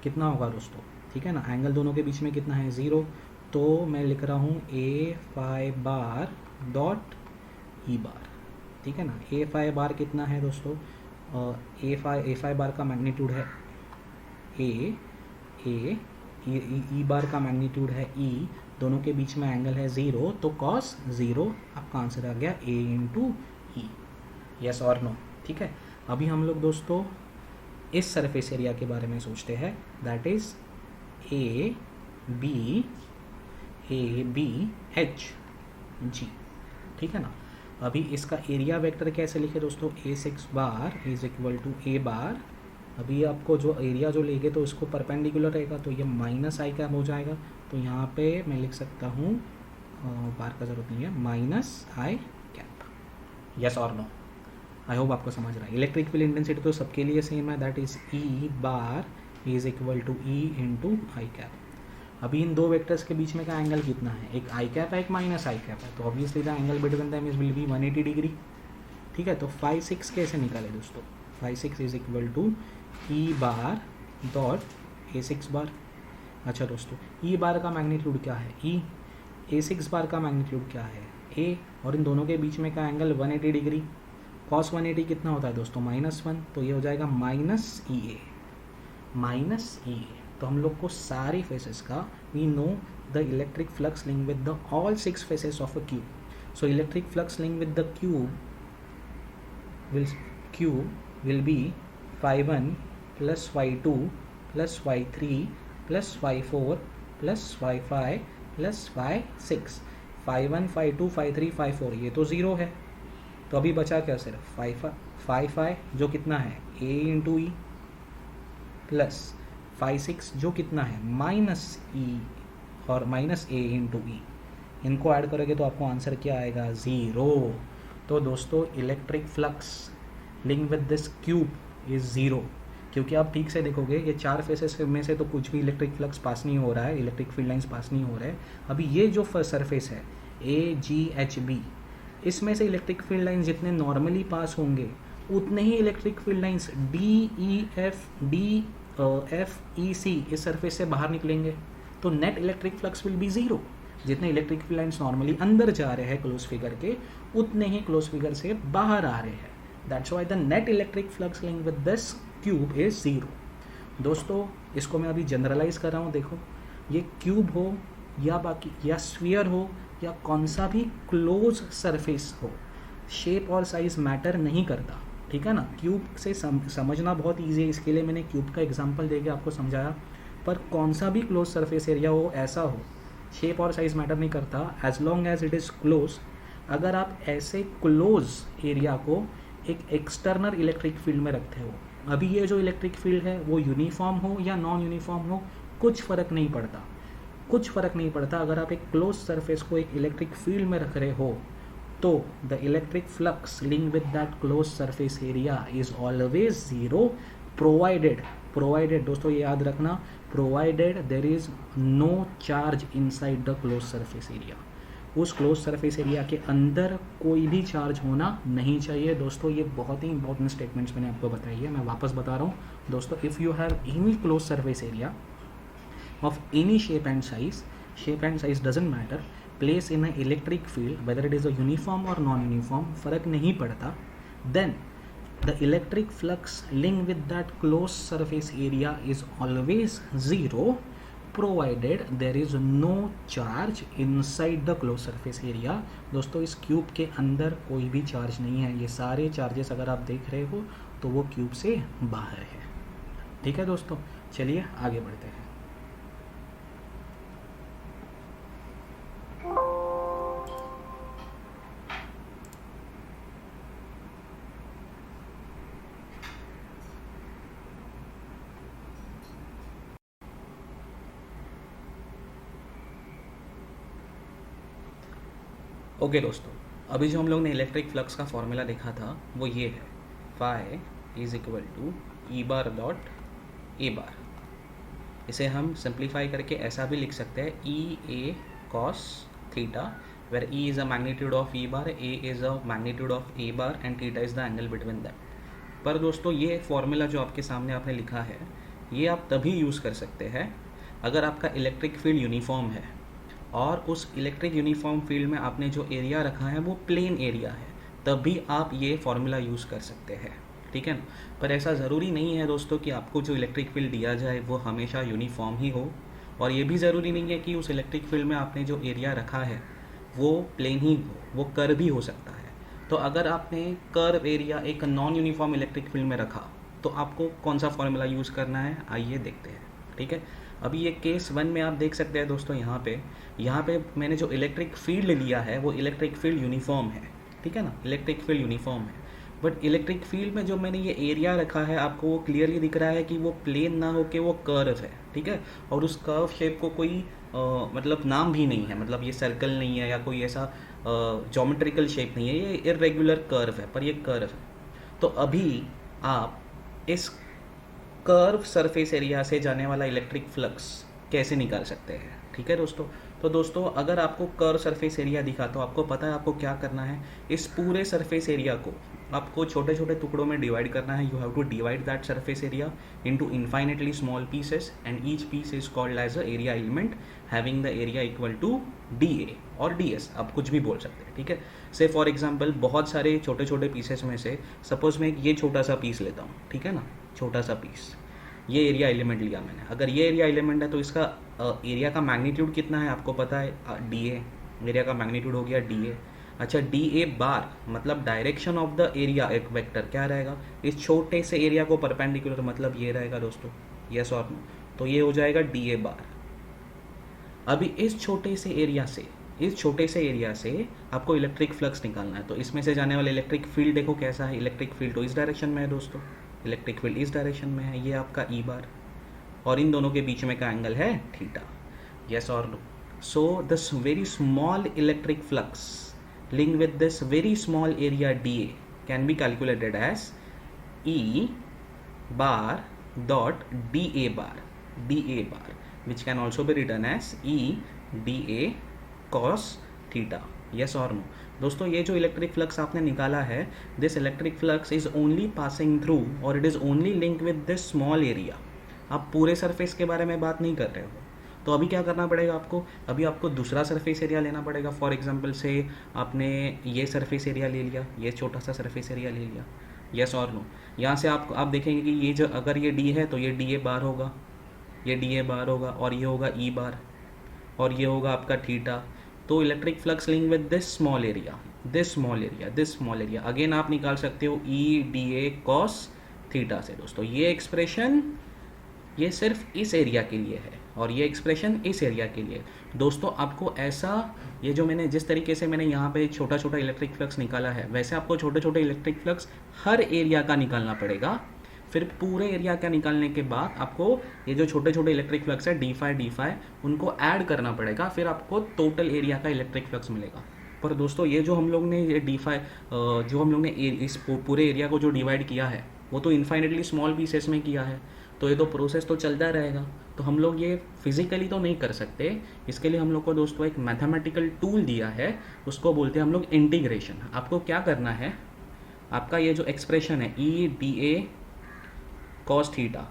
कितना होगा दोस्तों, ठीक है ना। एंगल दोनों के बीच में कितना है, 0। तो मैं लिख रहा हूँ A phi bar dot E बार, ठीक है ना। A phi बार कितना है दोस्तों, A phi बार का मैग्नीट्यूड है E बार का मैग्नीट्यूड है E, दोनों के बीच में एंगल है 0, तो cos 0 आपका आंसर आ गया A इंटू E। यस और नो, ठीक है। अभी हम लोग दोस्तों इस सरफेस एरिया के बारे में सोचते हैं, दैट इज ABHG, ठीक है ना। अभी इसका एरिया वेक्टर कैसे लिखे दोस्तों, A6 bar is equal to A bar. अभी आपको जो एरिया जो लेंगे तो इसको परपेंडिकुलर रहेगा, तो ये माइनस आई कैप हो जाएगा। तो यहाँ पे मैं लिख सकता हूँ, बार का ज़रूरत नहीं है, माइनस आई कैप। यस और नो, आई होप आपको समझ रहा है। इलेक्ट्रिक फील्ड इंटेंसिटी तो सबके लिए सेम है, that is E bar is equal to E into I cap. अभी इन 2 वेक्टर्स के बीच में का एंगल कितना है, एक आई कैप है, एक माइनस आई कैप है, तो obviously the angle between them is will be 180 degree, ठीक है। तो φ6 कैसे निकाले दोस्तों, φ6 is equal to E bar dot A6 bar. अच्छा दोस्तों, E बार का मैग्नीट्यूड क्या है, A6 बार का मैग्नीट्यूड क्या है, A, और इन दोनों के बीच में का एंगल 180 डिग्री। cos 180 कितना होता है दोस्तों, -1, तो ये हो जाएगा माइनस EA। तो हम लोग को सारी फेसेस का, we know the electric flux link with the all 6 faces of a cube. So electric flux link with the cube will be φ1 plus φ2 plus φ3 plus φ4 plus φ5 plus φ6। φ1 φ2 φ3 φ4 ये तो 0 है, तो अभी बचा क्या, सिर्फ φ5 जो कितना है A इंटू ई प्लस φ6 जो कितना है -E और -A इंटू ई। इनको ऐड करोगे तो आपको आंसर क्या आएगा, 0। तो दोस्तों electric flux link with this cube is 0, क्योंकि आप ठीक से देखोगे ये 4 फेसेस में से तो कुछ भी इलेक्ट्रिक फ्लक्स पास नहीं हो रहा है, इलेक्ट्रिक फील्ड लाइंस पास नहीं हो रहे हैं। अभी ये जो सरफेस है AGHB, इसमें से इलेक्ट्रिक फील्ड लाइंस जितने नॉर्मली पास होंगे उतने ही इलेक्ट्रिक फील्ड लाइंस DEFEC इस सरफेस से बाहर निकलेंगे, तो net electric flux will be 0। जितने इलेक्ट्रिक फील्ड लाइंस नॉर्मली अंदर जा रहे हैं क्लोज फिगर के, उतने ही क्लोज फिगर से बाहर आ रहे हैं। That's why the net electric flux link with this cube is 0। दोस्तों इसको मैं अभी जनरलाइज कर रहा हूँ, देखो ये क्यूब हो या बाकी या स्फीयर हो या कौन सा भी क्लोज सरफेस हो, शेप और साइज मैटर नहीं करता, ठीक है ना। क्यूब से समझना बहुत ईजी है, इसके लिए मैंने क्यूब का एग्जांपल देके आपको समझाया, पर कौन सा भी क्लोज सरफेस एरिया हो, ऐसा हो, शेप और साइज मैटर नहीं करता as long as it is close. अगर आप ऐसे क्लोज एरिया को एक एक्सटर्नल इलेक्ट्रिक फील्ड में रखते हो, अभी ये जो इलेक्ट्रिक फील्ड है वो यूनिफॉर्म हो या नॉन यूनिफॉर्म हो, कुछ फ़र्क नहीं पड़ता, कुछ फ़र्क नहीं पड़ता। अगर आप एक क्लोज सरफेस को एक इलेक्ट्रिक फील्ड में रख रहे हो तो the electric flux link with that close surface area is always zero, provided दोस्तों ये याद रखना, provided there is no charge inside the close surface area. उस क्लोज सरफेस एरिया के अंदर कोई भी चार्ज होना नहीं चाहिए। दोस्तों ये बहुत ही इंपॉर्टेंट स्टेटमेंट्स मैंने आपको बताई है, मैं वापस बता रहा हूँ दोस्तों। If you have any close surface area of any shape and size doesn't matter, place in a electric field whether it is a uniform और नॉन यूनिफॉर्म, फ़र्क नहीं पड़ता, then the electric flux link with that close surface area is always zero provided there is no charge inside the close surface area. दोस्तों इस cube के अंदर कोई भी चार्ज नहीं है, ये सारे चार्जेस अगर आप देख रहे हो तो वो क्यूब से बाहर है, ठीक है दोस्तों। चलिए आगे बढ़ते हैं। ओके दोस्तों, अभी जो हम लोग ने इलेक्ट्रिक फ्लक्स का फॉर्मूला देखा था वो ये है, phi is equal to E bar dot A bar. इसे हम सिंप्लीफाई करके ऐसा भी लिख सकते हैं, E A cos theta, where E is a magnitude of E bar, A is a magnitude of A bar and theta is the angle between that. पर दोस्तों ये फॉर्मूला जो आपके सामने आपने लिखा है, ये आप तभी यूज़ कर सकते हैं अगर आपका इलेक्ट्रिक फील्ड यूनिफॉर्म है और उस इलेक्ट्रिक यूनिफॉर्म फील्ड में आपने जो एरिया रखा है वो प्लेन एरिया है, तभी आप ये फॉर्मूला यूज़ कर सकते हैं, ठीक है ना। पर ऐसा ज़रूरी नहीं है दोस्तों कि आपको जो इलेक्ट्रिक फील्ड दिया जाए वो हमेशा यूनिफॉर्म ही हो, और ये भी ज़रूरी नहीं है कि उस इलेक्ट्रिक फील्ड में आपने जो एरिया रखा है वो प्लेन ही हो, वो कर्व भी हो सकता है। तो अगर आपने कर्व एरिया एक नॉन यूनिफॉर्म इलेक्ट्रिक फील्ड में रखा तो आपको कौन सा फॉर्मूला यूज़ करना है, आइए देखते हैं, ठीक है। अभी ये केस 1 में आप देख सकते हैं दोस्तों, यहाँ पे मैंने जो इलेक्ट्रिक फील्ड लिया है वो इलेक्ट्रिक फील्ड यूनिफॉर्म है, ठीक है ना, इलेक्ट्रिक फील्ड यूनिफॉर्म है। बट इलेक्ट्रिक फील्ड में जो मैंने ये एरिया रखा है आपको वो क्लियरली दिख रहा है कि वो प्लेन ना होके वो कर्व है, ठीक है। और उस कर्व शेप को कोई मतलब नाम भी नहीं है, मतलब ये सर्कल नहीं है या कोई ऐसा ज्योमेट्रिकल शेप नहीं है, ये इरेगुलर कर्व है, पर ये कर्व है। तो अभी आप इस कर्व सरफेस एरिया से जाने वाला इलेक्ट्रिक फ्लक्स कैसे निकाल सकते हैं, ठीक है दोस्तों। तो दोस्तों अगर आपको कर्व सरफेस एरिया दिखा तो आपको पता है आपको क्या करना है, इस पूरे सरफेस एरिया को आपको छोटे छोटे टुकड़ों में डिवाइड करना है। You have to divide that surface area into infinitely small pieces and each piece is called as a area element having the area equal to D और डी आप कुछ भी बोल सकते हैं, ठीक है। से फॉर एग्जाम्पल बहुत सारे छोटे छोटे पीसेस में से सपोज मैं ये छोटा सा पीस लेता हूँ, ठीक है ना, छोटा सा पीस, ये एरिया एलिमेंट लिया मैंने। अगर ये एरिया एलिमेंट है तो इसका एरिया का मैग्नीट्यूड कितना है आपको पता है, डी एरिया का मैग्नीट्यूड हो गया डी। अच्छा, डी ए बार मतलब डायरेक्शन ऑफ द एरिया, एक वेक्टर क्या रहेगा, इस छोटे से एरिया को परपेंडिकुलर, मतलब ये रहेगा दोस्तों, यस और नो, तो ये हो जाएगा डी ए बार। अभी इस छोटे से एरिया से आपको इलेक्ट्रिक फ्लक्स निकालना है, तो इसमें से जाने वाला इलेक्ट्रिक फील्ड देखो कैसा है, इलेक्ट्रिक फील्ड तो इस डायरेक्शन में है दोस्तों, इलेक्ट्रिक फील्ड इस डायरेक्शन में है, ये आपका ई बार, और इन दोनों के बीच में का एंगल है थीटा, यस और no. So this very small electric flux linked with this very small area dA can be calculated as E bar dot dA bar, which can also be written as E dA cos theta, yes or no। दोस्तों ये जो electric flux आपने निकाला है, this electric flux is only passing through और it is only linked with this small area. आप पूरे surface के बारे में बात नहीं कर रहे हो, तो अभी क्या करना पड़ेगा आपको, अभी आपको दूसरा सरफेस एरिया लेना पड़ेगा। फॉर एग्जांपल से आपने ये सरफेस एरिया ले लिया, ये छोटा सा सरफेस एरिया ले लिया, यस और नो। यहाँ से आप देखेंगे कि ये जो अगर ये डी है तो ये डी ए बार होगा, ये डी ए बार होगा, और ये होगा ई बार, और ये होगा आपका थीटा। तो electric flux link with this small area, this small area, this small area, again आप निकाल सकते हो ई डी ए कॉस थीटा से। दोस्तों ये एक्सप्रेशन ये सिर्फ इस एरिया के लिए है और ये एक्सप्रेशन इस एरिया के लिए। दोस्तों आपको ऐसा, ये जो मैंने जिस तरीके से मैंने यहाँ पे छोटा छोटा इलेक्ट्रिक फ्लक्स निकाला है, वैसे आपको छोटे छोटे इलेक्ट्रिक फ्लक्स हर एरिया का निकालना पड़ेगा। फिर पूरे एरिया का निकालने के बाद आपको ये जो छोटे छोटे इलेक्ट्रिक फ्लक्स है डी फाई उनको ऐड करना पड़ेगा, फिर आपको टोटल एरिया का इलेक्ट्रिक फ्लक्स मिलेगा। पर दोस्तों ये जो हम लोग ने ये डी फाई जो हम लोग ने इस पूरे एरिया को जो डिवाइड किया है वो तो इन्फाइनेटली स्मॉल पीसेस में किया है, तो ये तो प्रोसेस तो चलता रहेगा, तो हम लोग ये फिजिकली तो नहीं कर सकते। इसके लिए हम लोग को दोस्तों एक मैथमेटिकल टूल दिया है, उसको बोलते हैं हम लोग इंटीग्रेशन। आपको क्या करना है, आपका ये जो एक्सप्रेशन है E D A cos theta,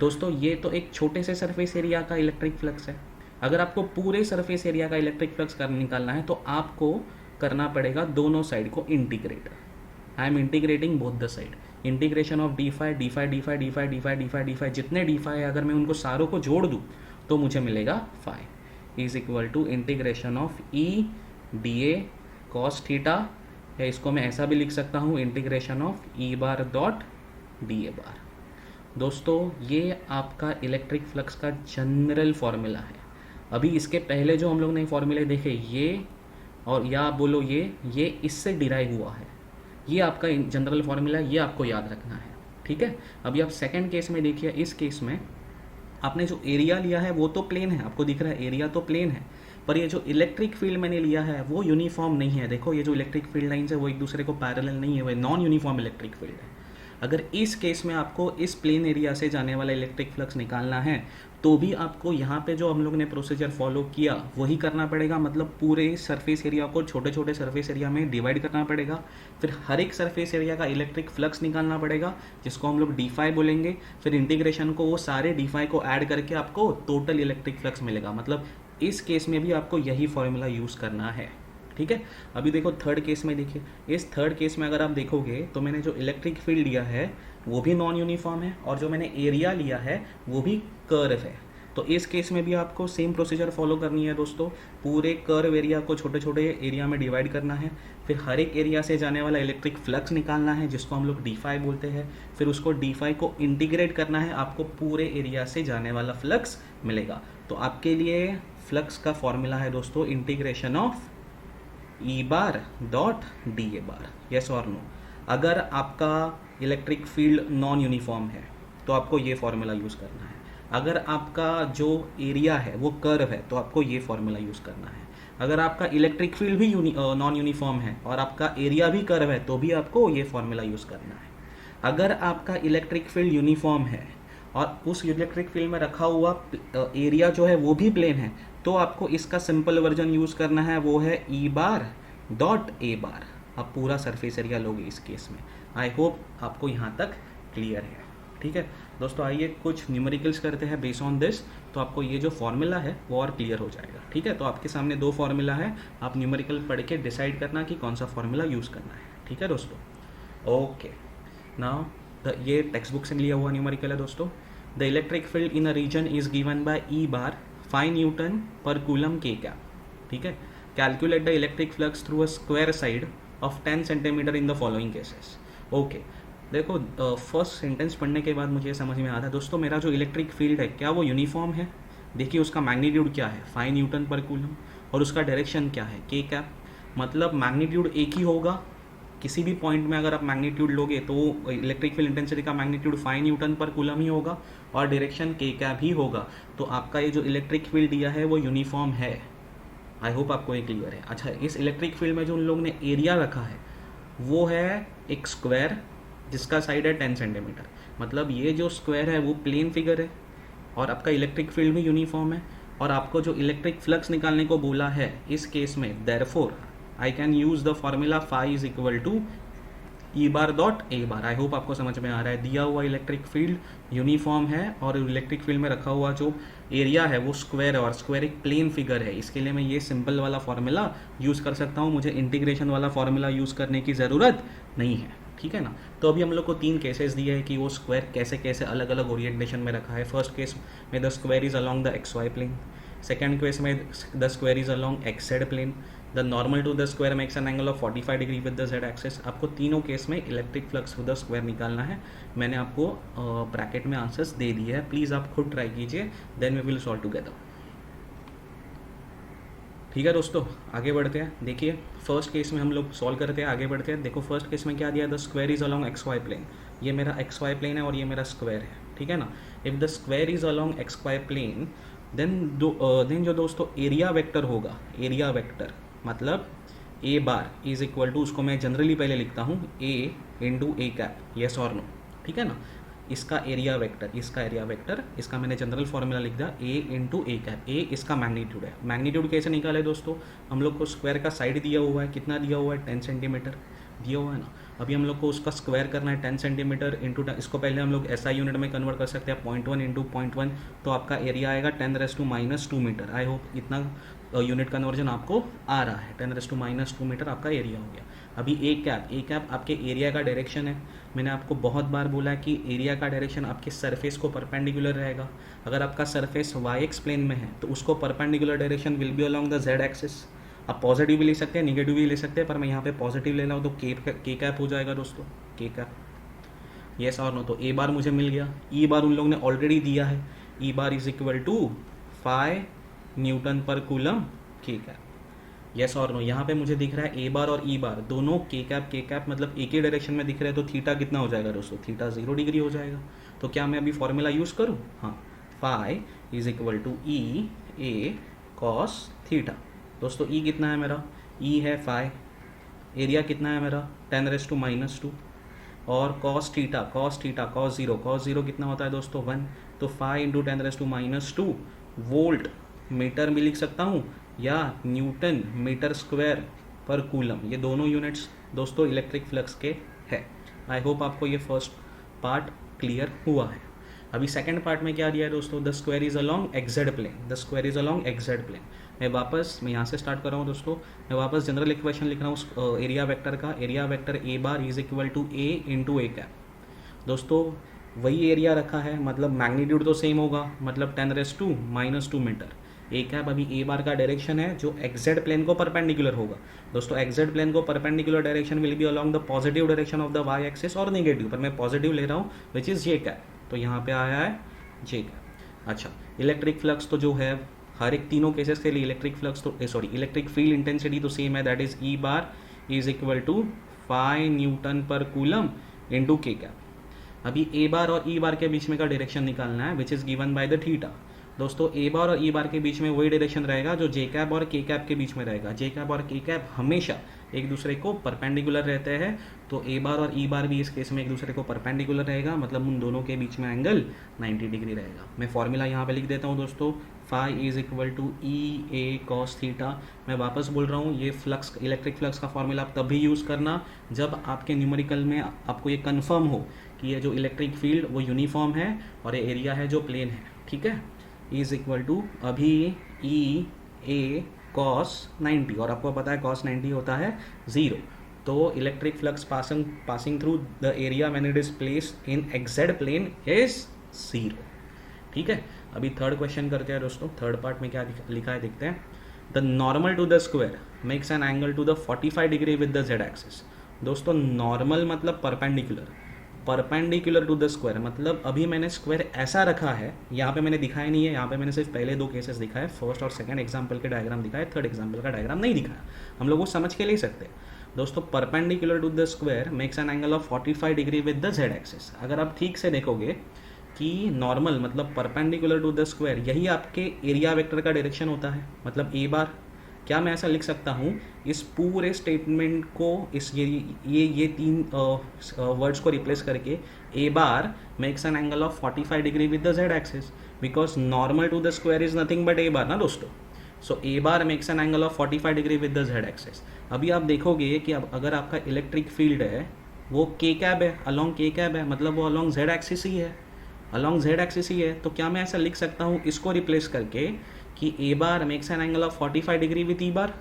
दोस्तों ये तो एक छोटे से सरफेस एरिया का इलेक्ट्रिक फ्लक्स है। अगर आपको पूरे सरफेस एरिया का इलेक्ट्रिक फ्लक्स निकालना है तो आपको करना पड़ेगा दोनों साइड को integrate. I am integrating both the side, integration of D phi D phi D phi D phi D phi D phi D phi, जितने डी फाई है अगर मैं उनको सारों को जोड़ दूँ तो मुझे मिलेगा phi is equal to integration of E D A cos theta, या इसको मैं ऐसा भी लिख सकता हूँ integration of E bar dot D A bar. दोस्तों ये आपका इलेक्ट्रिक फ्लक्स का जनरल फॉर्मूला है। अभी इसके पहले जो हम लोग ने फॉर्मूले देखे ये और या बोलो ये इससे डिराइव हुआ है, ये आपका जनरल फॉर्मूला, ये आपको याद रखना है, ठीक है। अभी आप सेकंड केस में देखिए, इस केस में आपने जो एरिया लिया है वो तो प्लेन है, आपको दिख रहा है एरिया तो प्लेन है, पर ये जो इलेक्ट्रिक फील्ड मैंने लिया है वो यूनिफॉर्म नहीं है। देखो ये जो इलेक्ट्रिक फील्ड लाइन्स है वो एक दूसरे को पैरेलल नहीं है, वो नॉन यूनिफॉर्म इलेक्ट्रिक फील्ड है। अगर इस केस में आपको इस प्लेन एरिया से जाने वाला इलेक्ट्रिक फ्लक्स निकालना है तो भी आपको यहाँ पे जो हम लोग ने प्रोसीजर फॉलो किया वही करना पड़ेगा, मतलब पूरे सरफेस एरिया को छोटे छोटे सरफेस एरिया में डिवाइड करना पड़ेगा, फिर हर एक सरफेस एरिया का इलेक्ट्रिक फ्लक्स निकालना पड़ेगा जिसको हम लोग डी फाई बोलेंगे, फिर इंटीग्रेशन को वो सारे डी फाई को ऐड करके आपको टोटल इलेक्ट्रिक फ्लक्स मिलेगा। मतलब इस केस में भी आपको यही फॉर्मूला यूज़ करना है, ठीक है। अभी देखो थर्ड केस में देखिए, इस थर्ड केस में अगर आप देखोगे तो मैंने जो इलेक्ट्रिक फील्ड लिया है वो भी नॉन यूनिफॉर्म है और जो मैंने एरिया लिया है वो भी कर्व है। तो इस केस में भी आपको सेम प्रोसीजर फॉलो करनी है दोस्तों, पूरे कर्व एरिया को छोटे छोटे एरिया में डिवाइड करना है, फिर हर एक एरिया से जाने वाला इलेक्ट्रिक फ्लक्स निकालना है जिसको हम लोग डी फाई बोलते हैं, फिर उसको डी फाई को इंटीग्रेट करना है, आपको पूरे एरिया से जाने वाला फ्लक्स मिलेगा। तो आपके लिए फ्लक्स का फॉर्मूला है दोस्तों integration of E bar dot D A bar, yes और नो। अगर आपका इलेक्ट्रिक फील्ड नॉन यूनिफॉर्म है तो आपको ये फॉर्मूला यूज़ करना है, अगर आपका जो एरिया है वो कर्व है तो आपको ये फॉर्मूला यूज़ करना है, अगर आपका इलेक्ट्रिक फील्ड भी नॉन यूनिफॉर्म है और आपका एरिया भी कर्व है तो भी आपको ये फॉर्मूला यूज़ करना है। अगर आपका इलेक्ट्रिक फील्ड यूनिफॉर्म है और उस इलेक्ट्रिक फील्ड में रखा हुआ एरिया जो है वो भी प्लेन है तो आपको इसका सिंपल वर्जन यूज़ करना है, वो है ई बार डॉट ए बार। आप पूरा सरफेस एरिया लोगे इस केस में। आई होप आपको यहाँ तक क्लियर है, ठीक है दोस्तों। आइए कुछ न्यूमेरिकल्स करते हैं बेस ऑन दिस, तो आपको ये जो फॉर्मूला है वो और क्लियर हो जाएगा, ठीक है। तो आपके सामने दो फॉर्मूला है, आप न्यूमेरिकल पढ़ के डिसाइड करना कि कौन सा फॉर्मूला यूज़ करना है, ठीक है दोस्तों। ओके नाउ ये टेक्स्ट बुक से लिया हुआ न्यूमेरिकल है दोस्तों। The electric field in a region is given by E bar 5 newton per coulomb के कैप, ठीक है। Calculate the electric flux through a square side of 10 centimetre in the following cases. Okay देखो first sentence पढ़ने के बाद मुझे समझ में आता है दोस्तों, मेरा जो इलेक्ट्रिक फील्ड है क्या वो यूनिफॉर्म है। देखिए उसका मैग्नीट्यूड क्या है 5 न्यूटन पर कूलम और उसका डायरेक्शन क्या है के कैप, मतलब मैग्नीट्यूड एक ही होगा। किसी भी पॉइंट में अगर आप मैग्नीट्यूड लोगे तो इलेक्ट्रिक फील्ड इंटेंसिटी का मैग्नीट्यूड 5 न्यूटन पर कूलम ही होगा और डायरेक्शन के कैप ही होगा। तो आपका ये जो इलेक्ट्रिक फील्ड दिया है वो यूनिफॉर्म है। आई होप आपको ये क्लियर है। अच्छा इस इलेक्ट्रिक फील्ड में जो उन लोग ने एरिया रखा है वो है एक स्क्वायर जिसका साइड है 10 सेंटीमीटर, मतलब ये जो स्क्वायर है वो प्लेन फिगर है और आपका इलेक्ट्रिक फील्ड भी यूनिफॉर्म है और आपको जो इलेक्ट्रिक फ्लक्स निकालने को बोला है इस केस में therefore I can use the formula phi is equal to E bar dot A bar. I hope आपको समझ में आ रहा है। दिया हुआ इलेक्ट्रिक फील्ड यूनिफॉर्म है और इलेक्ट्रिक फील्ड में रखा हुआ जो एरिया है वो स्क्वायर है और स्क्वायर एक प्लेन फिगर है, इसके लिए मैं ये सिंपल वाला फॉर्मूला यूज़ कर सकता हूँ, मुझे इंटीग्रेशन वाला फॉर्मूला यूज़ करने की ज़रूरत नहीं है। ठीक है ना। तो अभी हम लोग को 3 केसेस दिए हैं कि वो स्क्वायर कैसे कैसे अलग अलग ओरिएंटेशन में रखा है। फर्स्ट केस में the square is along the X Y plane, second case में the square is along X Z plane, the normal to the square makes an angle of 45 degree with the Z axis. आपको तीनों case में electric flux through the square निकालना है। मैंने आपको bracket में answers दे दिए हैं, प्लीज़ आप खुद ट्राई कीजिए, then we will solve together. ठीक है दोस्तों, आगे बढ़ते हैं। देखिए फर्स्ट केस में हम लोग सॉल्व करते हैं, आगे बढ़ते हैं। देखो फर्स्ट केस में क्या दिया, the square is along X Y plane. ये मेरा एक्स वाई प्लेन है और ये मेरा स्क्वायर है, ठीक है ना। If the square is along X Y plane then जो दोस्तों एरिया वेक्टर होगा, एरिया वेक्टर मतलब A bar is equal to, उसको मैं जनरली पहले लिखता हूँ A into A cap, yes और नो, ठीक है ना। इसका एरिया वेक्टर, इसका एरिया वेक्टर, इसका मैंने जनरल फॉर्मूला लिख दिया ए इंटू ए कैप। ए इसका मैग्नीट्यूड है। मैग्नीट्यूड कैसे निकाले दोस्तों, हम लोग को स्क्वायर का साइड दिया हुआ है, कितना दिया हुआ है 10 सेंटीमीटर दिया हुआ है ना। अभी हम लोग को उसका स्क्वायर करना है 10 सेंटीमीटर इंटू, इसको पहले हम लोग SI यूनिट में कन्वर्ट कर सकते हैं 0.1 इंटू 0.1, तो आपका एरिया आएगा 10⁻⁻² मीटर। आई होप इतना यूनिट कन्वर्जन आपको आ रहा है। 10⁻² मीटर आपका एरिया हो गया। अभी ए कैप आपके एरिया का डायरेक्शन है। मैंने आपको बहुत बार बोला कि एरिया का डायरेक्शन आपके सरफेस को परपेंडिकुलर रहेगा। अगर आपका सरफेस YX प्लेन में है तो उसको perpendicular direction will B along the Z axis. आप पॉजिटिव भी ले सकते हैं, निगेटिव भी ले सकते हैं, पर मैं यहाँ पे पॉजिटिव ले रहा हूँ तो के कैप हो जाएगा दोस्तों, के कैप। येस और नो, तो ए बार मुझे मिल गया। ई बार उन लोगों ने ऑलरेडी दिया है, E bar is equal to 5 newton per coulomb के कैप। येस और नो, यहाँ पे मुझे दिख रहा है ए बार और ई बार दोनों के कैप मतलब एक ही डायरेक्शन में दिख रहे हैं, तो थीटा कितना हो जाएगा दोस्तों, थीटा 0 डिग्री हो जाएगा। तो क्या मैं अभी फॉर्मूला यूज़ करूँ, हाँ, phi is equal to E A cos theta. दोस्तों ई कितना है मेरा, ई है 5, एरिया कितना है मेरा 10⁻², और कॉस जीरो कितना होता है दोस्तों 1, तो 5 इंटू 10⁻² वोल्ट मीटर में लिख सकता हूँ या न्यूटन मीटर स्क्वायर पर कूलम, ये दोनों यूनिट्स दोस्तों इलेक्ट्रिक फ्लक्स के है। आई होप आपको ये फर्स्ट पार्ट क्लियर हुआ है। अभी सेकंड पार्ट में क्या दिया है दोस्तों, the square is along XZ plane, the square is along XZ plane. मैं यहाँ से स्टार्ट कर रहा हूँ दोस्तों। मैं वापस जनरल इक्वेशन लिख रहा हूँ एरिया वेक्टर का। Area vector A bar is equal to A into A cap. दोस्तों वही एरिया रखा है, मतलब मैग्नीट्यूड तो सेम होगा, मतलब 10⁻² मीटर। ए कैप अभी ए बार का डायरेक्शन है जो एक्सजेड प्लेन को परपेंडिकुलर होगा। दोस्तों एक्सजेड प्लेन को perpendicular direction will be along the positive direction of the Y axis और नेगेटिव, पर मैं पॉजिटिव ले रहा हूँ विच इज़ जे कैप, तो यहाँ पे आया है जे कैप। अच्छा, इलेक्ट्रिक फ्लक्स तो जो है हर एक तीनों केसेस के लिए इलेक्ट्रिक फ्लक्स तो इलेक्ट्रिक फील्ड इंटेंसिटी तो सेम है, that is E bar is equal to 5 newton per coulomb into K cap. अभी ए बार और ई बार के बीच में का डायरेक्शन निकालना है विच is given by the theta. दोस्तों ए बार और ई बार के बीच में वही डायरेक्शन रहेगा जो जे कैप और के कैप के बीच में रहेगा। जे कैप और के कैप हमेशा एक दूसरे को परपेंडिकुलर रहते हैं, तो ए बार और ई बार भी इस केस में एक दूसरे को परपेंडिकुलर रहेगा, मतलब उन दोनों के बीच में एंगल 90 डिग्री रहेगा। मैं फॉर्मूला यहाँ पे लिख देता हूँ दोस्तों, phi is equal to E A cos theta. मैं वापस बोल रहा हूँ, ये फ्लक्स इलेक्ट्रिक फ्लक्स का फॉर्मूला आप तभी यूज़ करना जब आपके न्यूमेरिकल में आपको ये कन्फर्म हो कि ये जो इलेक्ट्रिक फील्ड वो यूनिफॉर्म है और ये एरिया है जो प्लेन है, ठीक है। इज इक्वल टू अभी ई ए कॉस 90, और आपको पता है कॉस 90 होता है 0, तो electric flux passing through the area when it is placed in XZ plane is 0, ठीक है। अभी थर्ड क्वेश्चन करते हैं दोस्तों। थर्ड पार्ट में क्या लिखा है देखते हैं। The normal to the square makes an angle to the 45 degree with the Z axis. दोस्तों नॉर्मल मतलब परपेंडिकुलर टू द स्क्वायर, मतलब अभी मैंने स्क्वायर ऐसा रखा है, यहाँ पे मैंने दिखाया नहीं है, यहाँ पे मैंने सिर्फ पहले 2 केसेस दिखाए, फर्स्ट और सेकंड एग्जांपल के डायग्राम दिखाए, थर्ड एग्जांपल का डायग्राम नहीं दिखाया। हम लोग वो समझ के ले सकते हैं दोस्तों। Perpendicular to the square makes an angle of 45 degree with the Z axis. अगर आप ठीक से देखोगे कि नॉर्मल मतलब परपेंडिकुलर टू द स्क्वायर, यही आपके एरिया वेक्टर का डायरेक्शन होता है, मतलब ए बार। क्या मैं ऐसा लिख सकता हूँ इस पूरे स्टेटमेंट को, इस ये 3 वर्ड्स को रिप्लेस करके, A bar makes an angle of 45 degree with the Z axis, because normal to the square is nothing but A bar ना दोस्तों। So A bar makes an angle of 45 degree with the Z axis. अभी आप देखोगे कि अब अगर आपका electric field है वो के कैब है, अलॉन्ग के कैब है, मतलब वो अलॉन्ग जेड एक्सिस ही है, अलॉन्ग जेड एक्सिस ही है। तो क्या मैं ऐसा लिख सकता हूँ इसको रिप्लेस करके कि A bar makes an angle of 45 degree with E bar.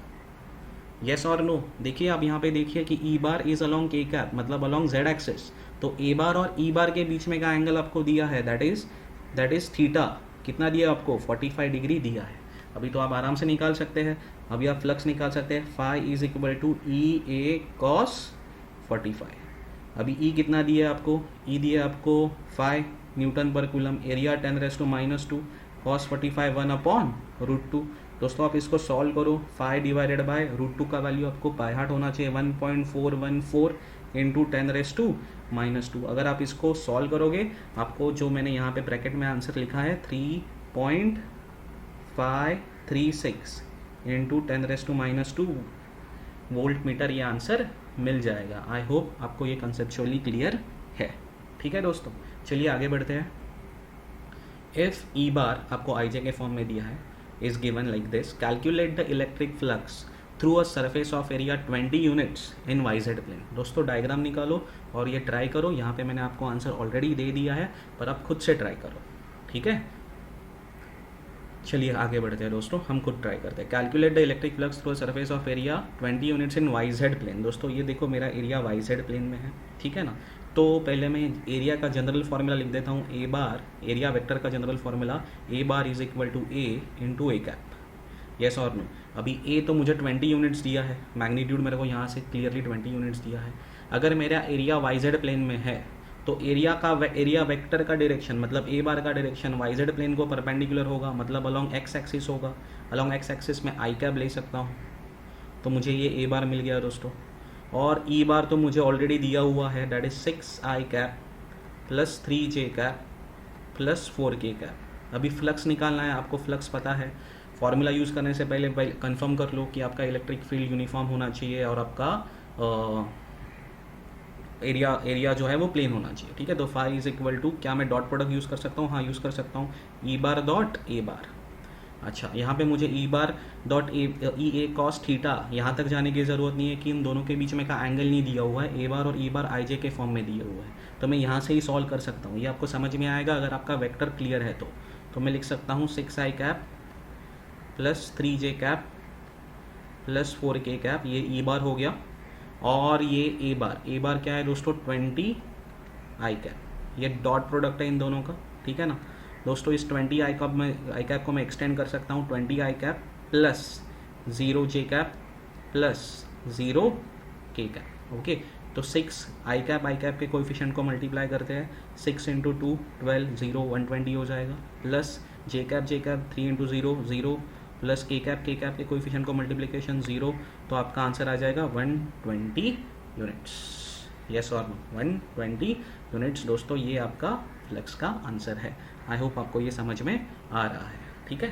Yes और नो? देखिए आप यहाँ पे देखिए कि E bar is along K cap, मतलब अलोंग जेड एक्सिस, तो ए बार और ई बार के बीच में का एंगल आपको दिया है, दैट इज थीटा। कितना दिया आपको? 45 डिग्री दिया है। अभी तो आप आराम से निकाल सकते हैं, अभी आप फ्लक्स निकाल सकते हैं, phi is equal to E A cos 45। अभी ई कितना दिया आपको? ई दिया आपको 5 newton per coulomb, area 10⁻², cos 45 1/√2। दोस्तों आप इसको सॉल्व करो, 5 डिवाइडेड बाय √2 का वैल्यू आपको बाय हार्ट होना चाहिए 1.414 इंटू 10⁻²। अगर आप इसको सॉल्व करोगे, आपको जो मैंने यहाँ पे ब्रैकेट में आंसर लिखा है 3.536 इंटू 10⁻² वोल्ट मीटर, ये आंसर मिल जाएगा। आई होप आपको ये कंसेप्चुअली क्लियर है। ठीक है दोस्तों, चलिए आगे बढ़ते हैं। इफ ई बार आपको आई जे के फॉर्म में दिया है, is given like this, calculate the electric flux through a surface of area 20 units in Y Z plane. दोस्तों डायग्राम निकालो और ये ट्राई करो। यहाँ पे मैंने आपको आंसर ऑलरेडी दे दिया है, पर आप खुद से ट्राई करो। ठीक है, चलिए आगे बढ़ते हैं दोस्तों, हम खुद ट्राई करते हैं। Calculate the electric flux through surface of area 20 units in Y Z plane. दोस्तों ये देखो मेरा एरिया वाई जेड प्लेन में है, ठीक है ना। तो पहले मैं एरिया का जनरल फार्मूला लिख देता हूँ, ए बार, एरिया वेक्टर का general formula A bar is equal to A into A cap. Yes और नो? अभी ए तो मुझे 20 यूनिट्स दिया है, मैग्नीट्यूड मेरे को यहाँ से क्लियरली 20 यूनिट्स दिया है। अगर मेरा एरिया वाई जेड प्लेन में है, तो एरिया वेक्टर का डायरेक्शन, मतलब ए बार का डायरेक्शन वाई जेड प्लेन को परपेंडिकुलर होगा, मतलब अलोंग एक्स एक्सिस होगा। अलोंग एक्स एक्सिस में आई कैप ले सकता हूँ, तो मुझे ये ए बार मिल गया दोस्तों। और ई बार तो मुझे ऑलरेडी दिया हुआ है, that is 6 I cap plus 3 J cap plus 4 के कैप। अभी फ्लक्स निकालना है, आपको फ्लक्स पता है। फॉर्मूला यूज़ करने से पहले कंफर्म कर लो कि आपका इलेक्ट्रिक फील्ड यूनिफॉर्म होना चाहिए और आपका एरिया जो है वो प्लेन होना चाहिए। ठीक है, तो फाई इज इक्वल टू, क्या मैं डॉट प्रोडक्ट यूज़ कर सकता हूँ? हाँ यूज़ कर सकता हूँ, ई बार डॉट ए बार। अच्छा, यहाँ पे मुझे ई bar dot E A cos theta, यहाँ तक जाने की ज़रूरत नहीं है कि इन दोनों के बीच में का एंगल नहीं दिया हुआ है, ए बार और ई बार आई जे के फॉर्म में दिया हुआ है, तो मैं यहाँ से ही सॉल्व कर सकता हूँ। ये आपको समझ में आएगा अगर आपका वेक्टर क्लियर है तो मैं लिख सकता हूँ 6 आई कैप प्लस 3 जे कैप प्लस 4 के कैप, ये ई बार हो गया। और ये ए बार क्या है दोस्तों? 20 आई कैप। ये डॉट प्रोडक्ट है इन दोनों का, ठीक है ना दोस्तों। इस 20 आई कैप को मैं एक्सटेंड कर सकता हूँ 20 आई कैप प्लस 0 जे कैप प्लस 0 के कैप। ओके, तो 6 आई कैप के कोएफिशिएंट को मल्टीप्लाई करते हैं, 6 इंटू 2 12, 0 120 हो जाएगा, प्लस जे कैप 3 इंटू 0 0, प्लस के कैप के कोएफिशिएंट को मल्टीप्लिकेशन 0, तो आपका आंसर आ जाएगा 120 यूनिट्स। यस और नो? 120 यूनिट्स दोस्तों, ये आपका फ्लक्स का आंसर है। आई होप आपको ये समझ में आ रहा है। ठीक है।